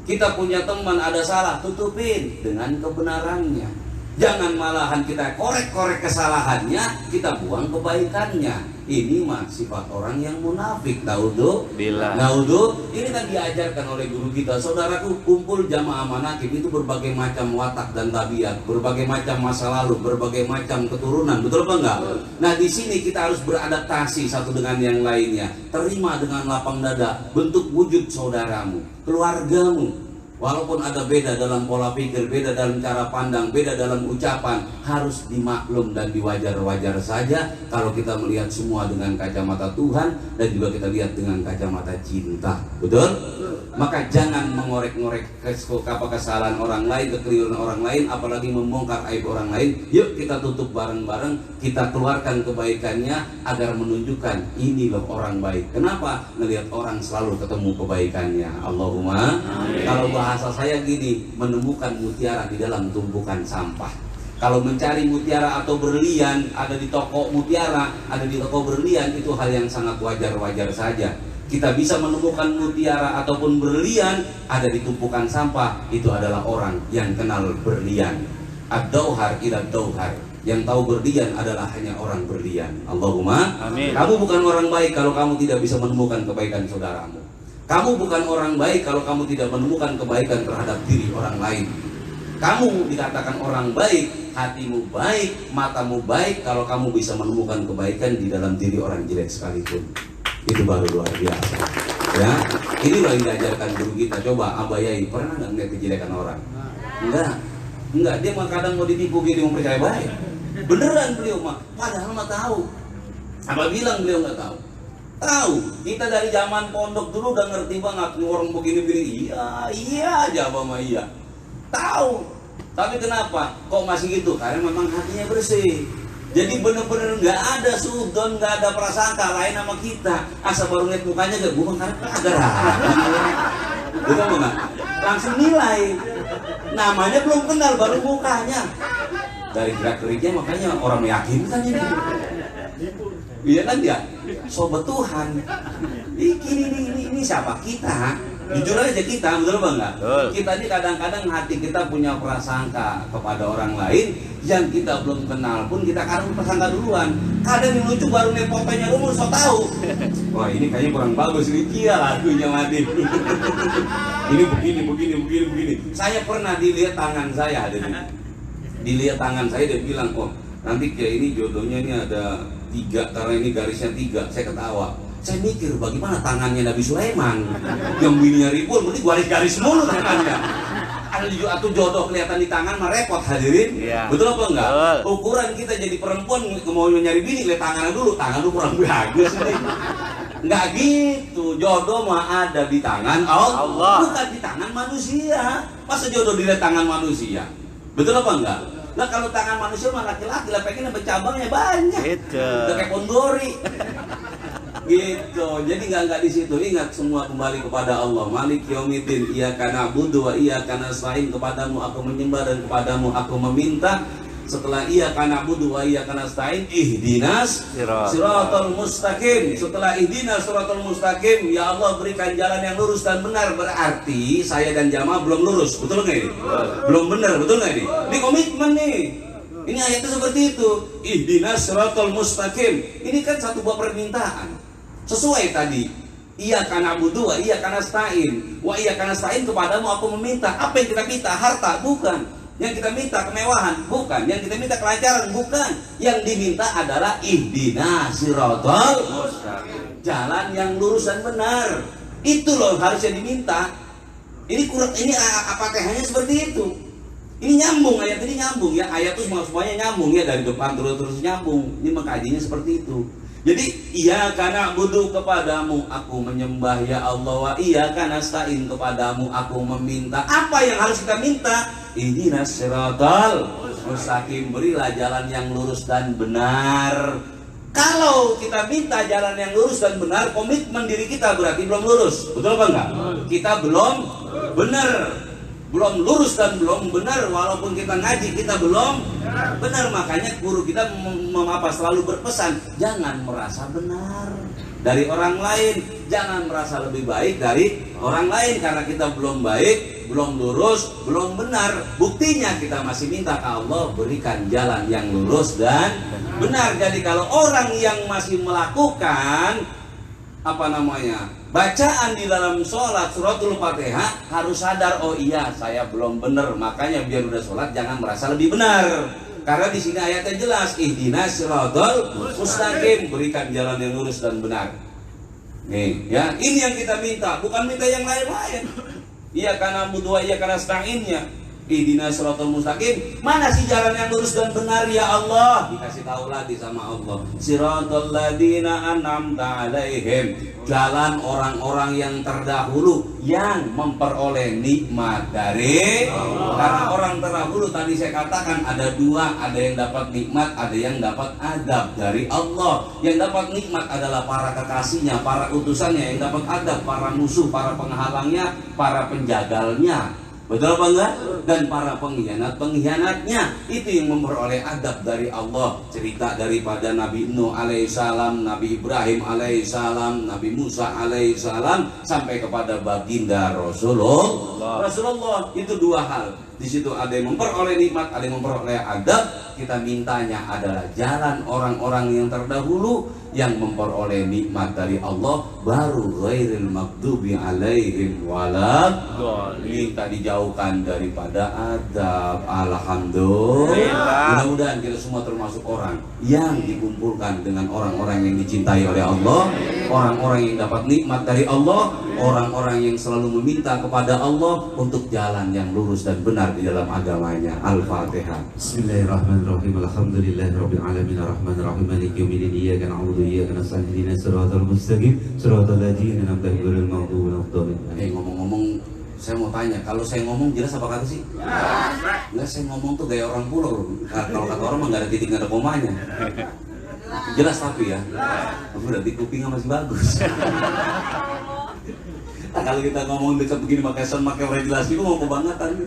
Kita punya teman ada salah, tutupin dengan kebenarannya. Jangan malahan kita korek-korek kesalahannya, kita buang kebaikannya. Ini mah sifat orang yang munafik. Naudzu, ini kan diajarkan oleh guru kita. Saudaraku, kumpul jamaah manaqib itu berbagai macam watak dan tabiat, berbagai macam masa lalu, berbagai macam keturunan. Betul apa enggak? Nah, di sini kita harus beradaptasi satu dengan yang lainnya. Terima dengan lapang dada bentuk wujud saudaramu, keluargamu. Walaupun ada beda dalam pola pikir, beda dalam cara pandang, beda dalam ucapan, harus dimaklum dan diwajar-wajar saja kalau kita melihat semua dengan kacamata Tuhan dan juga kita lihat dengan kacamata cinta. Betul? Maka jangan mengorek-ngorek kesalahan orang lain, kekeliruan orang lain, apalagi membongkar aib orang lain. Yuk kita tutup bareng-bareng, kita keluarkan kebaikannya agar menunjukkan ini loh orang baik. Kenapa? Melihat orang selalu ketemu kebaikannya. Allahumma. Kalau bahasa saya gini, menemukan mutiara di dalam tumpukan sampah. Kalau mencari mutiara atau berlian ada di toko mutiara, ada di toko berlian, itu hal yang sangat wajar-wajar saja. Kita bisa menemukan mutiara ataupun berlian ada di tumpukan sampah, itu adalah orang yang kenal berlian. Ad-dauhar ila dauhar. Yang tahu berlian adalah hanya orang berlian. Allahumma. Amin. Kamu bukan orang baik kalau kamu tidak bisa menemukan kebaikan saudaramu. Kamu bukan orang baik kalau kamu tidak menemukan kebaikan terhadap diri orang lain. Kamu dikatakan orang baik, hatimu baik, matamu baik kalau kamu bisa menemukan kebaikan di dalam diri orang jelek sekalipun. Itu baru luar biasa. Ya, inilah yang diajarkan guru kita. Coba Abah Yai pernah nggak ngeliat kejelekan orang? Enggak. Dia mah kadang mau ditipu gini, mau percaya baik. Beneran beliau mah, padahal mah tahu. Abah bilang beliau nggak tahu. Tahu, kita dari zaman pondok dulu udah ngerti banget nih orang begini-begini. Iya aja Abah mah iya. Tahu. Tapi kenapa? Kok masih gitu? Karena memang hatinya bersih. Jadi bener-bener nggak ada sudon, nggak ada prasangka lain sama kita. Asal baru ngeliat mukanya gak bukan karena agak rapi. Gitu enggak? Langsung nilai. Namanya belum kenal baru mukanya. Dari gerak-geriknya makanya orang meyakinkan ini. Iya kan dia? Sobat Tuhan. Ini siapa? Kita. Jujur aja kita, betul apa enggak? Kita ini kadang-kadang hati kita punya prasangka kepada orang lain yang kita belum kenal pun kita kadang prasangka duluan. Kadang yang lucu baru nih fotonya umur so tahu. Wah ini kayaknya kurang bagus ini dia lagunya mati. Ini begini. Saya pernah dilihat tangan saya ada nih. Dilihat tangan saya dia bilang, oh nanti kayak ini jodohnya ini ada 3 karena ini garisnya 3. Saya ketawa. Saya mikir bagaimana tangannya Nabi Sulaiman yang bininya ribuan, berarti garis-garis mulu tangannya. Ada atau jodoh kelihatan di tangan mah repot hadirin. Ya. Betul apa enggak? Ukuran kita jadi perempuan mau nyari bini lihat tangannya dulu, tangan lu kurang bagus nih. Enggak gitu, jodoh mah ada di tangan Allah, bukan di tangan manusia. Masa jodoh dilihat tangan manusia? Betul apa enggak? Nah kalau tangan manusia mah laki-laki lah pengen bercabangnya banyak. Gitu. Udah kayak pondori. Gitu. Jadi enggak di situ. Ingat semua kembali kepada Allah. Malik yaumiddin, iyyaka na'budu wa iyyaka nasta'in. Kepadamu aku menyembah dan kepadamu aku meminta. Setelah iyyaka na'budu wa iyyaka nasta'in, ihdinas siratal mustaqim. Setelah ihdinas siratal mustaqim, ya Allah berikan jalan yang lurus dan benar. Berarti saya dan jamaah belum lurus. Betul enggak ini? Belum benar, betul enggak ini? Ini komitmen nih. Ini ayatnya seperti itu. Ihdinas siratal mustaqim. Ini kan satu buah permintaan. Sesuai tadi. Iyyaka na'budu wa iyyaka nasta'in. Wa iyyaka nasta'in, kepadamu aku meminta. Apa yang kita minta? Harta? Bukan. Yang kita minta kemewahan? Bukan. Yang kita minta kelancaran? Bukan. Yang diminta adalah ihdinas siratal mustaqim. Jalan yang lurus dan benar. Itu loh harusnya diminta. Ini Fatihahnya seperti itu. Ini nyambung, ayat ini nyambung ya. Ayat itu semuanya nyambung ya, dari depan terus nyambung. Ini mengkajinya seperti itu. Jadi iyyaka na'budu, kepadamu aku menyembah ya Allah, wa iyyaka nasta'in, kepadamu aku meminta. Apa yang harus kita minta? Ihdinas siratal mustaqim, berilah jalan yang lurus dan benar. Kalau kita minta jalan yang lurus dan benar, komitmen diri kita berarti belum lurus. Betul apa enggak? Kita belum benar, belum lurus dan belum benar. Walaupun kita ngaji, kita belum benar. Makanya guru kita selalu berpesan, jangan merasa benar dari orang lain, jangan merasa lebih baik dari orang lain, karena kita belum baik, belum lurus, belum benar. Buktinya kita masih minta ke Allah, berikan jalan yang lurus dan benar. Jadi kalau orang yang masih melakukan bacaan di dalam sholat suratul Fatihah, harus sadar, oh iya saya belum benar. Makanya biar udah sholat jangan merasa lebih benar. Karena di sini ayatnya jelas, ihdinas siratal mustaqim, berikan jalan yang lurus dan benar. Nih, ya, ini yang kita minta, bukan minta yang lain-lain. Iyyaka na'budu wa iyyaka nasta'in-nya. Ihdinas siratal mustaqim, mana sih jalan yang lurus dan benar ya Allah? Dikasih tahu lagi sama Allah, siratal ladzina an'amta 'alaihim, jalan orang-orang yang terdahulu yang memperoleh nikmat dari Allah. Karena orang terdahulu tadi saya katakan ada dua, ada yang dapat nikmat, ada yang dapat adab dari Allah. Yang dapat nikmat adalah para kekasihnya, para utusannya. Yang dapat adab para musuh, para penghalangnya, para penjagalnya. Betul apa enggak? Dan para pengkhianat-pengkhianatnya, itu yang memperoleh adab dari Allah. Cerita daripada Nabi Nuh alaihissalam, Nabi Ibrahim alaihissalam, Nabi Musa alaihissalam, sampai kepada baginda Rasulullah. Itu dua hal. Di situ ada yang memperoleh nikmat, ada yang memperoleh adab. Kita mintanya adalah jalan orang-orang yang terdahulu yang memperoleh nikmat dari Allah, baru ghairil maghdubi alaihim walad. Minta dijauhkan daripada adab. Alhamdulillah. Mudah-mudahan kita semua termasuk orang yang dikumpulkan dengan orang-orang yang dicintai oleh Allah, orang-orang yang dapat nikmat dari Allah, orang-orang yang selalu meminta kepada Allah untuk jalan yang lurus dan benar di dalam agamanya. Al-Fatihah. Bismillahirrahmanirrahim. Alhamdulillahirabbil alamin arrahmanirrahim maliki yaumiddin iyyaka na'budu wa iyyaka nasta'in ihdinas siratal mustaqim siratal ladzina an'amta 'alaihim ghairil maghdubi 'alaihim. Ngomong-ngomong, saya mau tanya, kalau saya ngomong jelas apa kata sih? Enggak, saya ngomong tuh gaya orang pulau. Kalau kata orang mah nggak ada titik, nggak ada komanya. Jelas tapi ya. Berarti kupingnya masih bagus. Nah, kalau kita ngomong dekat begini pakai sound, pakai orang jelas itu mau kebangetan.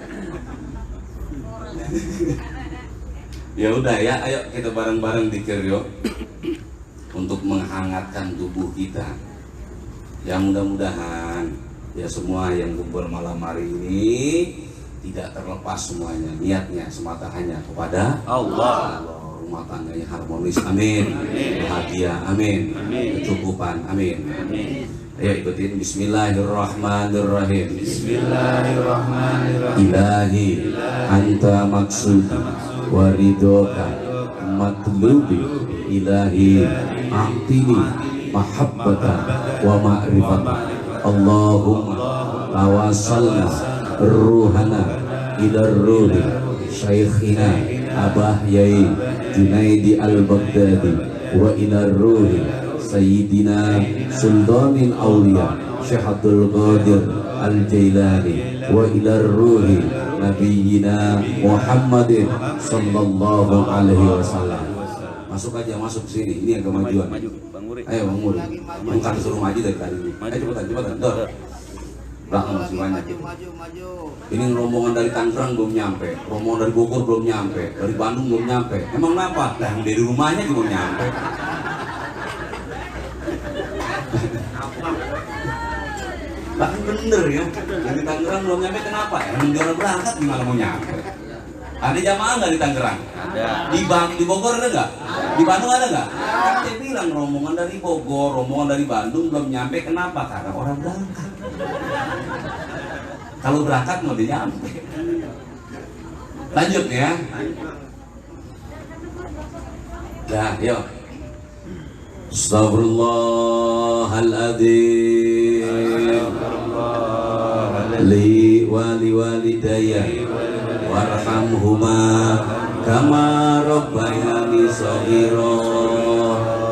Ya udah ya, ayo kita bareng-bareng dikir yuk untuk menghangatkan tubuh kita. Ya mudah-mudahan ya semua yang kumpul malam hari ini tidak terlepas semuanya niatnya semata hanya kepada Allah. Rumah tangganya harmonis, amin. Bahagia, amin. Kecukupan, amin. Ayo ikutin. Bismillahirrahmanirrahim. Bismillahirrahmanirrahim. Ilahi anta maksud waridoka matlubi, ilahi a'tini mahabbata wa ma'rifata. Allahumma tawasalna ruhana ila ruhi syaikhina Abah Yai Junaidi al-Baghdadi wa ila ruhi Sayyidina Sultanil Awliya Syekh Abdul Qadir Al-Jailani wa ila ruhi Nabiyyina Muhammadin sallallahu alaihi wasallam. Masuk aja, masuk sini. Ini yang kemajuan. Ayo Bang Muri. Bukan suruh maju dari tadi. Ayo cepetan. Belakang masih banyak. Ini rombongan dari Tangerang belum nyampe, rombongan dari Bogor belum nyampe, dari Bandung belum nyampe. Emang kenapa? Nah, yang dari rumahnya juga belum nyampe. Bahkan bener ya, dari Tangerang belum nyampe, kenapa? Emang dia udah berangkat gimana mau nyampe? Ada jamaah nggak di Tangerang? Ada. Di Bogor ada nggak? Di Bandung ada nggak? Kan saya bilang rombongan dari Bogor, rombongan dari Bandung belum nyampe. Kenapa? Karena orang berangkat. Kalau berangkat mau nyampe. Lanjut ya. Nah, yuk. Astaghfirullahaladzim li walidayya warhamhuma kama rabbayani shaghira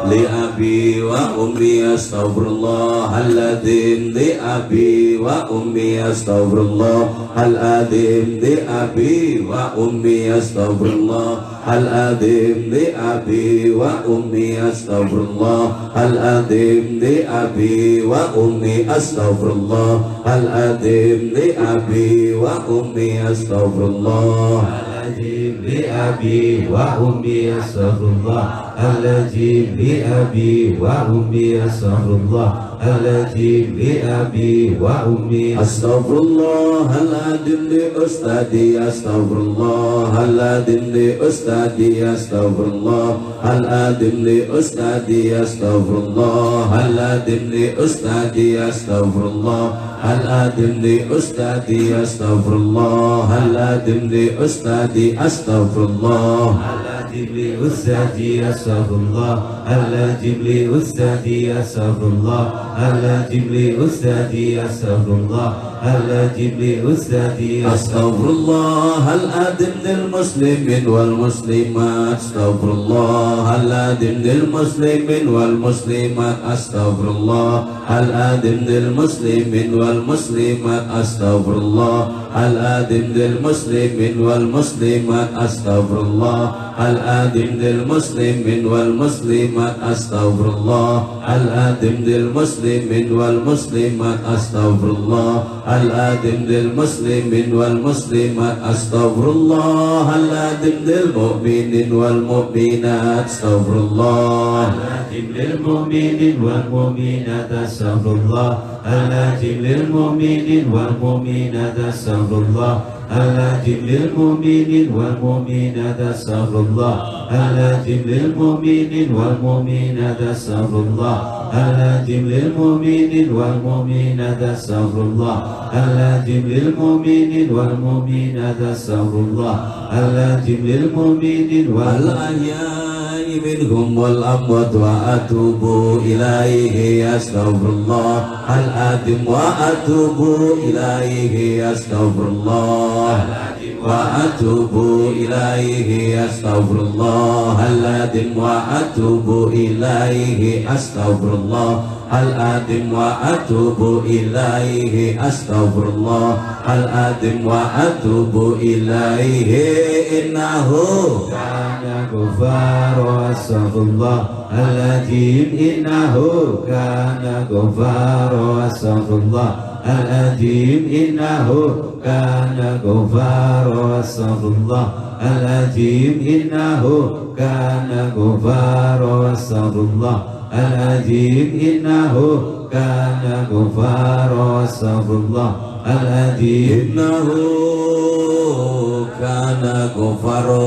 li abi wa ummi astaghfirullahaladzim li abi wa ummi astaghfirullahaladzim li abi wa ummi astaghfirullahaladzim li abi wa ummi astaghfirullahaladzim li abi wa ummi astaghfirullahaladzim li abi wa ummi astaghfirullahaladzim li abi wa ummi astaghfirullahaladzim li abi wa ummi astaghfirullahaladzim li abi wa ummi astaghfirullahaladzim li ustadi astaghfirullahaladzim li ustadi astaghfirullahaladzim li ustadi astaghfirullahaladzim li ustadi astaghfirullahaladzim li ustadi astaghfirullahaladzim li ustadi astaghfirullahaladzim li ustadi astaghfirullahaladzim li ustadi astaghfirullahaladzim li ustadi astaghfirullahaladzim li ustadi astaghfirullahaladzim lil muslimin wal muslimat astaghfirullahaladzim lil muslimin wal muslimat astaghfirullahaladzim lil muslimin wal muslimat astaghfirullahaladzim lil muslimin wal muslimat astaghfirullahaladzim lil muslimin wal muslimat astaghfirullahaladzim lil muslimin wal muslimat astaghfirullahaladzim lil muslimin wal muslimat astaghfirullahaladzim lil mu'minin wal mu'minat astaghfirullahaladzim lil mu'minin wal mu'minat astaghfirullahaladzim lil mu'minin wal mu'minat astaghfirullahaladzim lil mu'minin wal mu'minat astaghfirullahaladzim lil mu'minin wal mu'minat astaghfirullahaladzim lil mu'minin wal mu'minat astaghfirullahaladzim lil mu'minin wal mu'minat astaghfirullahaladzim lil mu'minin wal ahya'i minhum wal amwat wa atubu ilaihi astaghfirullahaladzim wa atubu ilaihi astaghfirullahaladzim wa atubu ilaihi astaghfirullahaladzim wa atubu ilaihi astaghfirullahaladzim wa atubu ilaihi astaghfirullahaladzim wa atubu ilaihi innahu kana ghafara astaghfirullahaladzim innahu kana ghafara astaghfirullahaladzim innahu kana ghafara astaghfirullahaladzim innahu kana ghafara astaghfirullahaladzim innahu kana ghafara astaghfirullahaladzim innahu kana ghafara.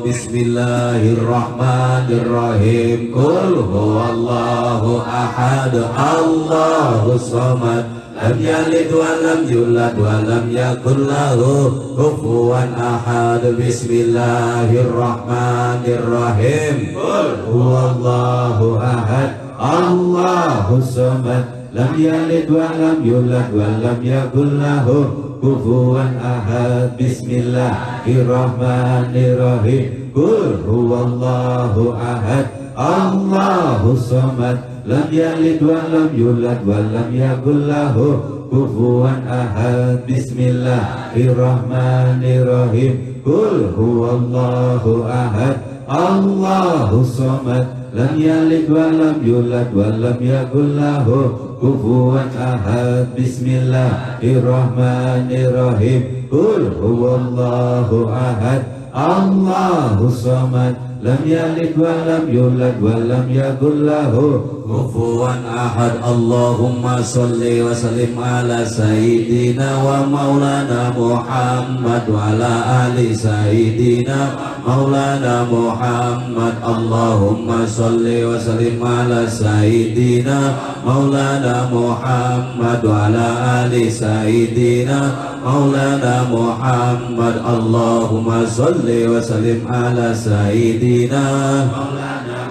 Bismillahirrahmanirrahim. Qul huwallahu ahad Allahus samad lam yalid wa lam yulad wa lam yakul lahu kufuwan ahad. Bismillahirrahmanirrahim. Qul huwallahu ahad Allahus samad lam yalid wa lam yulad wa lam yakul lahu kufuwan ahad. Bismillahirrahmanirrahim. Qul huwallahu ahad Allahus samad lam yalid wa lam yulad wa lam yakul lahu kufuwan ahad. Bismillahirrahmanirrahim. Qul huwallahu ahad Allahus samad lam yalid wa lam yulad wa lam yakul lahu kufuwan ahad. Bismillahirrahmanirrahim. Qul huwallahu ahad Allahus samad lam yalid wa lam yulad wa lam yakul lahu kufuwan ahad. Allahumma salli wa sallim ala sayyidina wa maulana Muhammad wa ala ali sayyidina maulana Muhammad. Allahumma salli wa sallim ala sayyidina maulana Muhammad wa ala ali sayyidina maulana Muhammad. Allahumma salli wa sallim ala sayyidina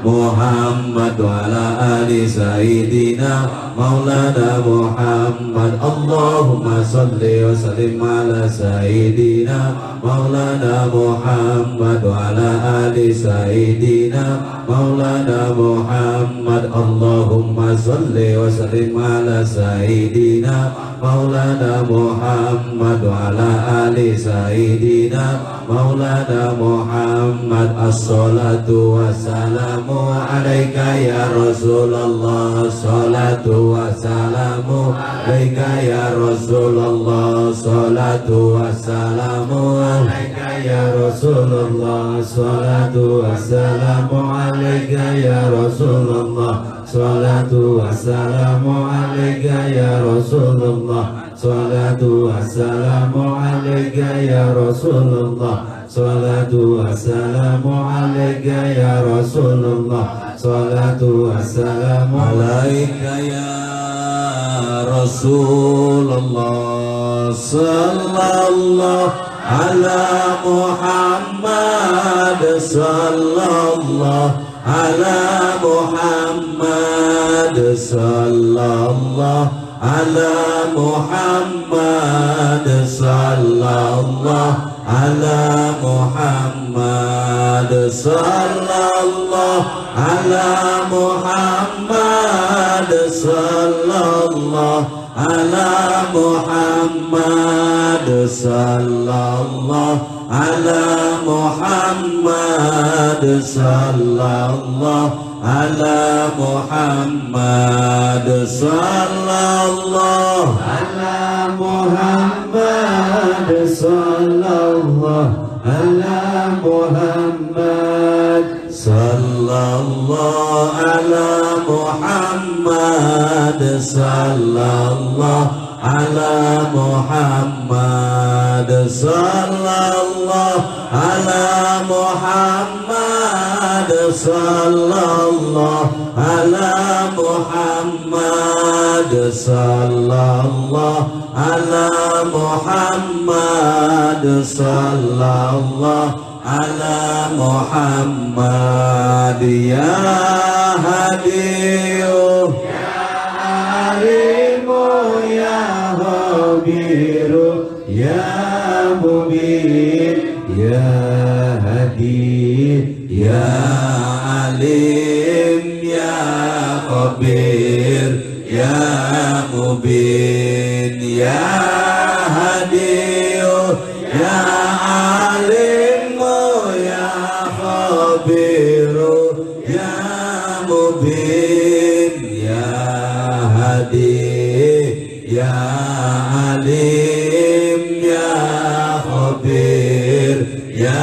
Muhammad wa ala ali sayyidina maulana Muhammad. Allahumma salli wa sallim ala sayyidina maulana Muhammad wa ala ali sayyidina maulana Muhammad. Allahumma salli wa sallim ala sayyidina maulana Muhammad wa ala ali sayyidina maulana Muhammad. As-salatu wassalamu alaika ya Rasulullah. Salatu wassalamu alaika ya Rasulullah. Salatu wassalamu alaika ya Rasulullah. Salatu wassalamu alaika ya Rasulullah. Salatu wassalamu alaika ya Rasulullah. Salatu wassalamu alaika ya Rasulullah. Salatu wassalamu alaika ya Rasulullah. Salatu wassalamu alaika ya Rasulullah. Sallallahu ala Muhammad. Sallallahu ala Muhammad. Sallallahu ala Muhammad. Sallallahu ala Muhammad. Sallallahu ala Muhammad. Sallallahu ala Muhammad. Sallallahu ala Muhammad. Sallallahu ala Muhammad. Sallallahu ala Muhammad. Sallallahu ala Muhammad. Sallallahu ala Muhammad. Sallallahu ala Muhammad. Sallallahu ala Muhammad. Sallallahu ala Muhammad. Sallallahu ala Muhammad. Sallallahu ala Muhammad. Ya Hadiyu ya Alimu ya Khabiru ya Mubin ya Hadi ya Alim ya Khabir ya Mubin ya Hadiyu ya Alimu ya Khabiru ya Mubin ya Hadi ya Alim ya Khabir ya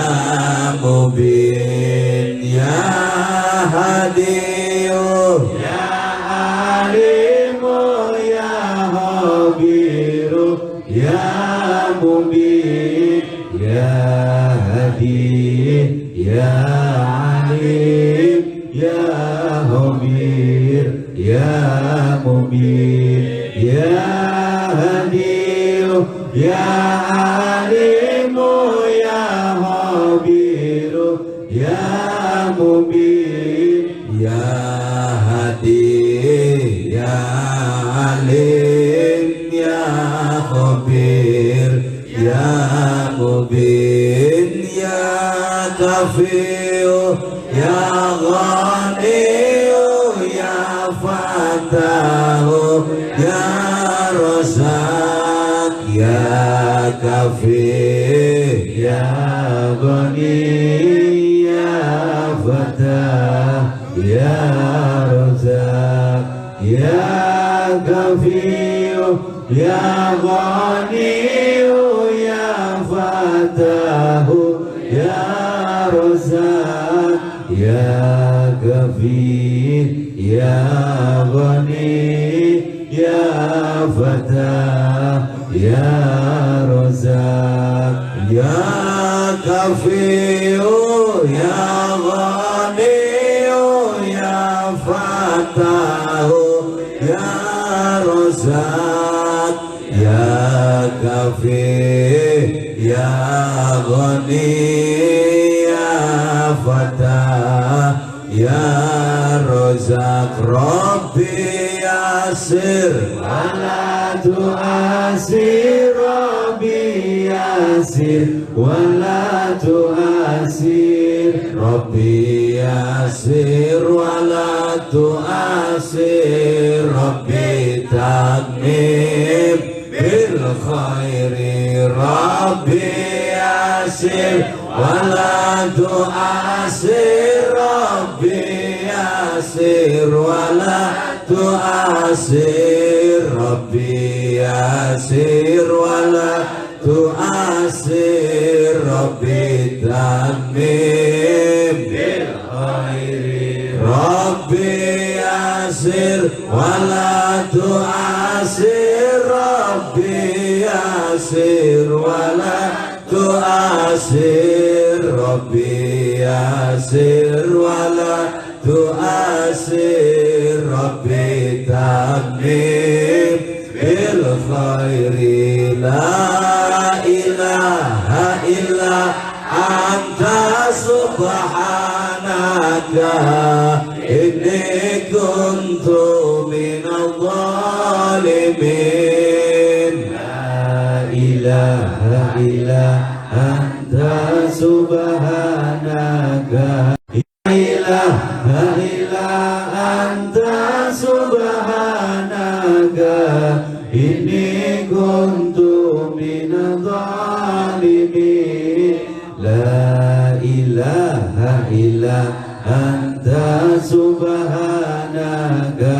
Mubin ya Hadiyu ya Alimu ya Khabiru ya Mubin ya Hadi ya Alim ya Khabir ya Mubin ya Hadiyu ya Alimu ya Khabiru ya Mubin ya Hadi ya Alim ya Khabir ya Mubin ya Kafiu ya Ghaniyu ya Fatahu ya Razak ya Kafi ya Ghani ya Fatah ya Razak ya Kafi ya Ghaniyu ya Fatahu ya Razak ya Kafi ya Ghani ya Fatah ya Razak ya Kafiu ya Ghani ya Fatahu ya Razak ya Kafi ya Ghani ya Fatah ya Razak Rabbi Yasir wala tu'asir Rabbi Yasir wala tu'asir Rabbi Yasir wala tu'asir Rabbi Tagmim bil khairi Rabbi Yasir wala tu'asir Rabbi Yasir wala tu'asir Rabbi Yasir wala tu'asir Rabbi Tamim bil khairi Rabbi Yasir wala tu'asir Rabbi Yasir wala tu'asir Rabbi Yasir wala tu'asir Rabbi Tamim bil khairi la ilaha illa anta subhanaka inni kuntu minadh dhalimin la ilaha illa anta subhanaka la ilaha illa anta subhanaka inni kuntu minadh dhalimin la ilaha illa anta subhanaka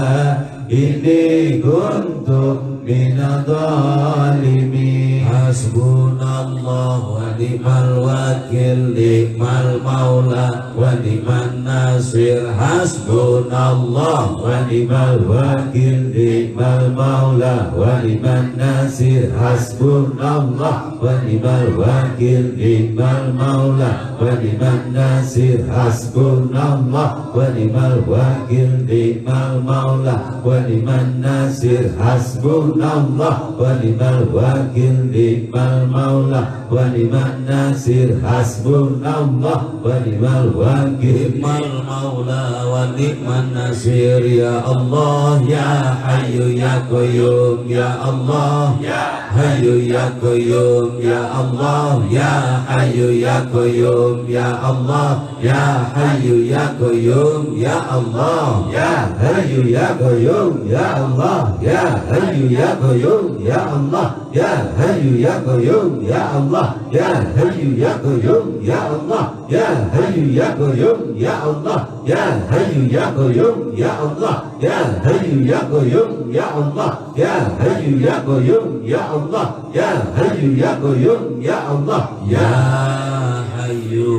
inni kuntu minadh dhalimin hasbunallah wa ni'mal wakil ni'mal maula wa ni'man nasir hasbunallah wa ni'mal wakil ni'mal maula wa ni'man nasir hasbunallah wa ni'mal wakil ni'mal maula wa ni'man nasir hasbunallah wa ni'mal wakil ni'mal maula wa ni'man nasir hasbunallah wa ni'mal wakil ni'mal maula wa ni'man nasir hasbunallah wa ni'mal wakil ni'mal maula wa ni'man nasir ya Allah ya hayyu ya qayyum ya Allah ya hayyu ya qayyum ya Allah ya hayyu ya qayyum ya Allah ya hayyu ya qayyum ya Allah ya hayyu ya qayyum ya Allah ya hayyu ya qayyum ya Allah ya hayyu ya qayyum ya Allah ya hayyu ya qayyum ya Allah ya hayyu ya qayyum ya Allah ya hayyu ya qayyum ya Allah ya hayyu ya qayyum ya Allah ya hayyu ya qayyum ya Allah ya hayyu ya qayyum ya Allah ya hayyu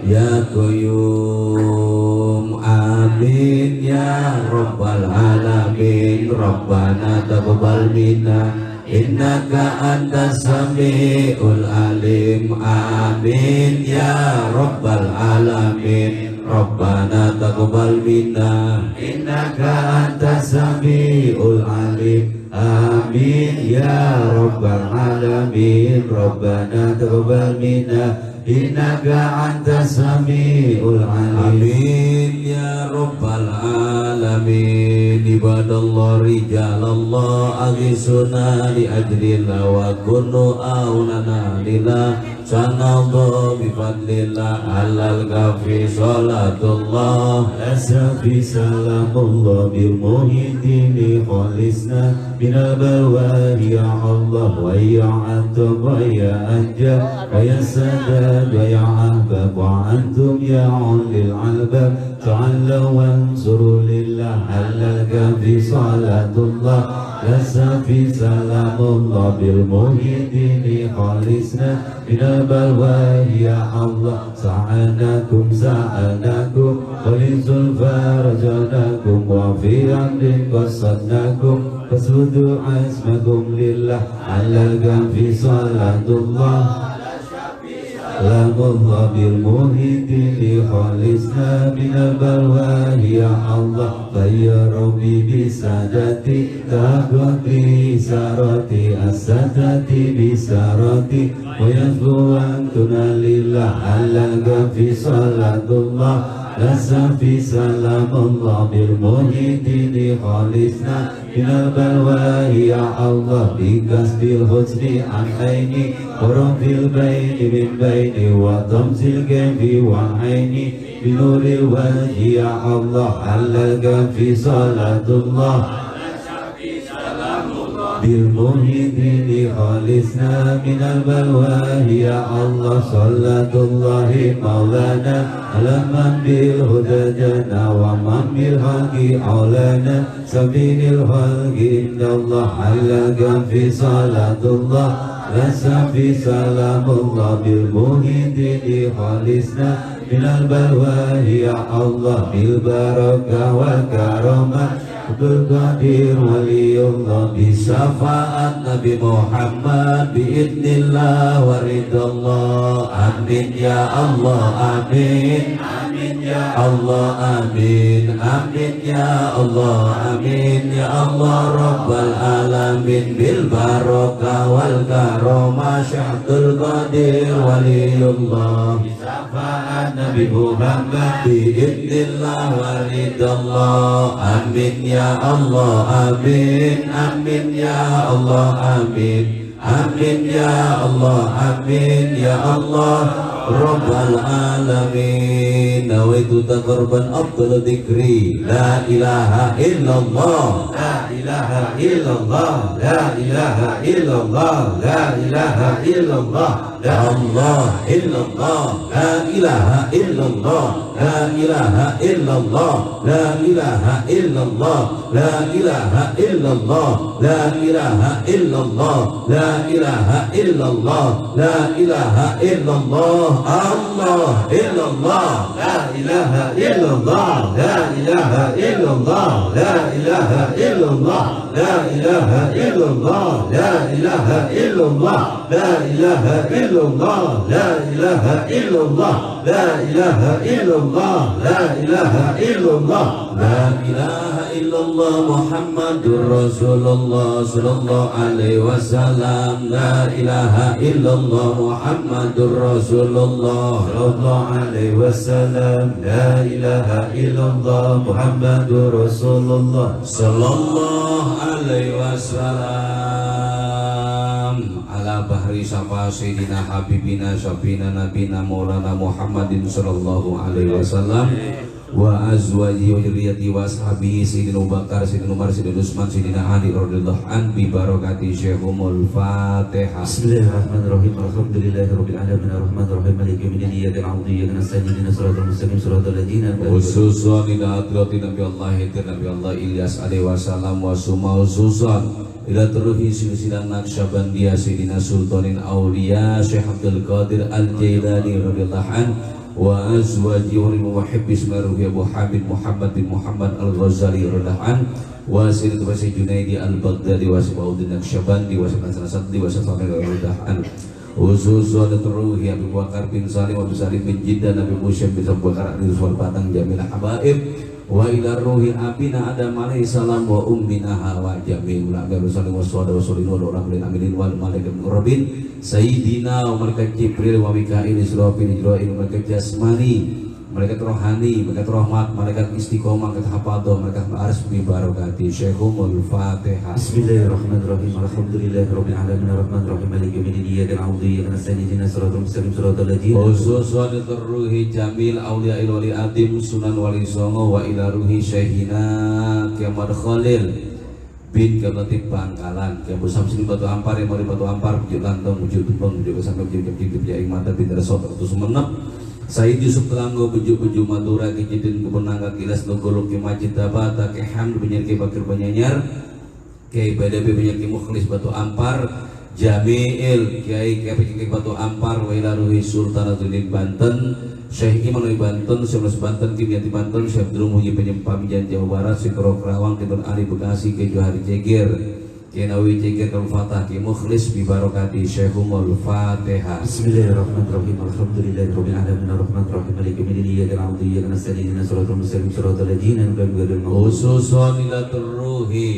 ya qayyum amin ya rabbal alamin rabbana taqabbal minna innaka antas samiul alim amin ya rabbal alamin rabbana taqabbal minna innaka antas samiul alim amin ya rabbal alamin rabbana taqabbal minna innaka antas samiul alim amin ya rabbal alamin ibadallah rijalallah aghisuna li ajrillah wa kunu aunana lillah sanallah bifadlillah alal kafi salatullah asrafi salamullah bil muhidini khalisna minal balwari ya Allah wa ya antum wa ya anja wa ya sadad wa ya ahbab wa antum ya ulil albab ta'allaw wansuru lillah alal kafi salatullah asrafi salamullah bil muhidini khalisna minal balwari ya Allah sa'anakum وللزلفى رجعناكم وفي عمد قصدناكم فاسودوا عزمكم لله على الكهف صلاة الله سلام الله بالمهد لخالصنا من البلوى يا الله فيا ربي بسادتي تقضي سارتي السادتي بسارتي ويسبو أنتنا لله على الكهف صلاة الله لسفي سلام الله بالمهد لخالصنا من البلوى يا الله بكسب الحسن عن عيني ورب البين من بيني وطمس الكيف وعيني بنور الوجه يا الله على الكهف صلاة الله بالمهد لخالصنا من البلوى يا الله صلاة الله مولانا على من بالهدى جنى ومن بالحق أولانا سبيل الخلق عند الله على كهف صلاة الله لسفي سلام الله بالمهد لخالصنا من البلوى يا الله بالبركة والكرامة بالقدير ولي الله بشفاعة نبي محمد بإذن الله ورضا الله آمين يا الله آمين آمين يا الله آمين آمين يا الله آمين يا الله رب العالمين بالبركة والكرامة شهد القدير ولي الله بشفاعة نبي محمد بإذن الله ورضا الله آمين يا الله آمين آمين يا الله آمين آمين يا الله آمين يا الله رب العالمين نويت تقربا أفضل ذكري لا إله إلا الله لا إله إلا الله لا إله إلا الله لا إله إلا الله لا الله إلا الله لا إله إلا الله لا إله إلا الله لا إله إلا الله لا إله إلا الله لا إله إلا الله لا إله إلا الله لا إله إلا الله الله إلا الله لا إله إلا الله لا إله إلا الله لا إله إلا الله لا إله إلا الله لا إله إلا الله لا إله إلا الله لا إله إلا الله لا إله إلا الله لا إله إلا الله لا إله إلا الله محمد رسول الله صلى الله عليه وسلم لا إله إلا الله محمد رسول الله صلى الله عليه وسلم لا إله إلا الله محمد رسول الله صلى الله عليه وسلم على بحر شفا سيدنا حبيبنا شفينا نبينا مولانا محمد صلى الله عليه وسلم wa azwaji wa dzurriyyati wa ashabihi sayyidina Abu Bakar sayyidina Umar sayyidina Utsman sayyidina Ali radhiyallahu an bi barakati Syekhumul Fatihah. Bismillahirrahmanirrahim. Alhamdulillahirabbil alamin arrahmanir rahim maliki yaumiddin iyyaka na'budu wa iyyaka nasta'in ihdinas siratal mustaqim siratal ladzina an'amta 'alaihim. Khususan ila hadrati Nabi Allah Ilyas alaihi wasallam wa summa khususan ila terhi silsilah Naqsyabandiyah sayyidina Sultanin Auliya Syekh Abdul Qadir Al-Jailani radhiyallahu an wa azwaji wa muhibbi ismaruhi Abu Habib Muhammad bin Muhammad Al-Ghazali radhiyallahu wa sayyid Wasi Junaidi Al-Baghdadi wa Sabaudin Naqsyabandi wa Sanasadi wa Safamil radhiyallahu khususan teruhi Abu Bakar bin Salim wa Salim bin Jiddan Nabi Musa bin Abu Bakar Rizwan Patang Jamil Habaib wa ila ruhi abina Adam alaihi salam wa ummina Hawa jami'ul anbiya wa sallallahu wa aminin wal malaikat muqarrabin sayyidina wa malaikat Jibril wa Mikail Israfil Ijrail malaikat jasmani malaikat rohani malaikat rahmat malaikat istiqomah malaikat hafadhah malaikat arsy bi barakati Syekhumul Fatihah. Bismillahirrahmanirrahim. Alhamdulillahirabbil alamin arrahmanir rahim maliki yaumiddin iyyaka na'budu wa iyyaka nasta'in ihdinas siratal mustaqim siratal ladzina khususan terruhi jamil auliya wali adim sunan wali songo wa ila ruhi syekhina Kiamad Khalil bin Kebatip Bangkalan Kiabu Samsin Batu Ampar yang mari Batu Ampar pujuk lantong pujuk tumpeng pujuk sampai pujuk pujuk mata bin Rasul terus menep Sayyid Yusuf Telanggo bujuk-bujuk Madura Kicidin Kebenangga Kilas Nogolok Kimajid Tabata Kehamd Penyerki Bakir Penyanyar Kiai BDB Penyerki Mukhlis Batu Ampar Jamil Kiai Batu Ampar Wailaruhi Sultan Atuddin Banten Syekh Iman dari Banten, Syekh Mas Banten, Kimiati Banten, Syekh Abdul Muhyi Penyempamijan Jawa Barat, Syekh Kero Kerawang, Timur Ari Bekasi, Ke Johari Ceger, Ke Nawi Ceger, Ke Fatah, Ke Mukhlis, Bibarokati Syekhumul Fatihah. Bismillahirrahmanirrahim. Alhamdulillahirabbil alamin arrahmanirrahim maliki yaumiddin iyyaka na'budu wa iyyaka nasta'in ihdinas siratal mustaqim siratal ladzina an'amta 'alaihim Khususun ilatul ruhi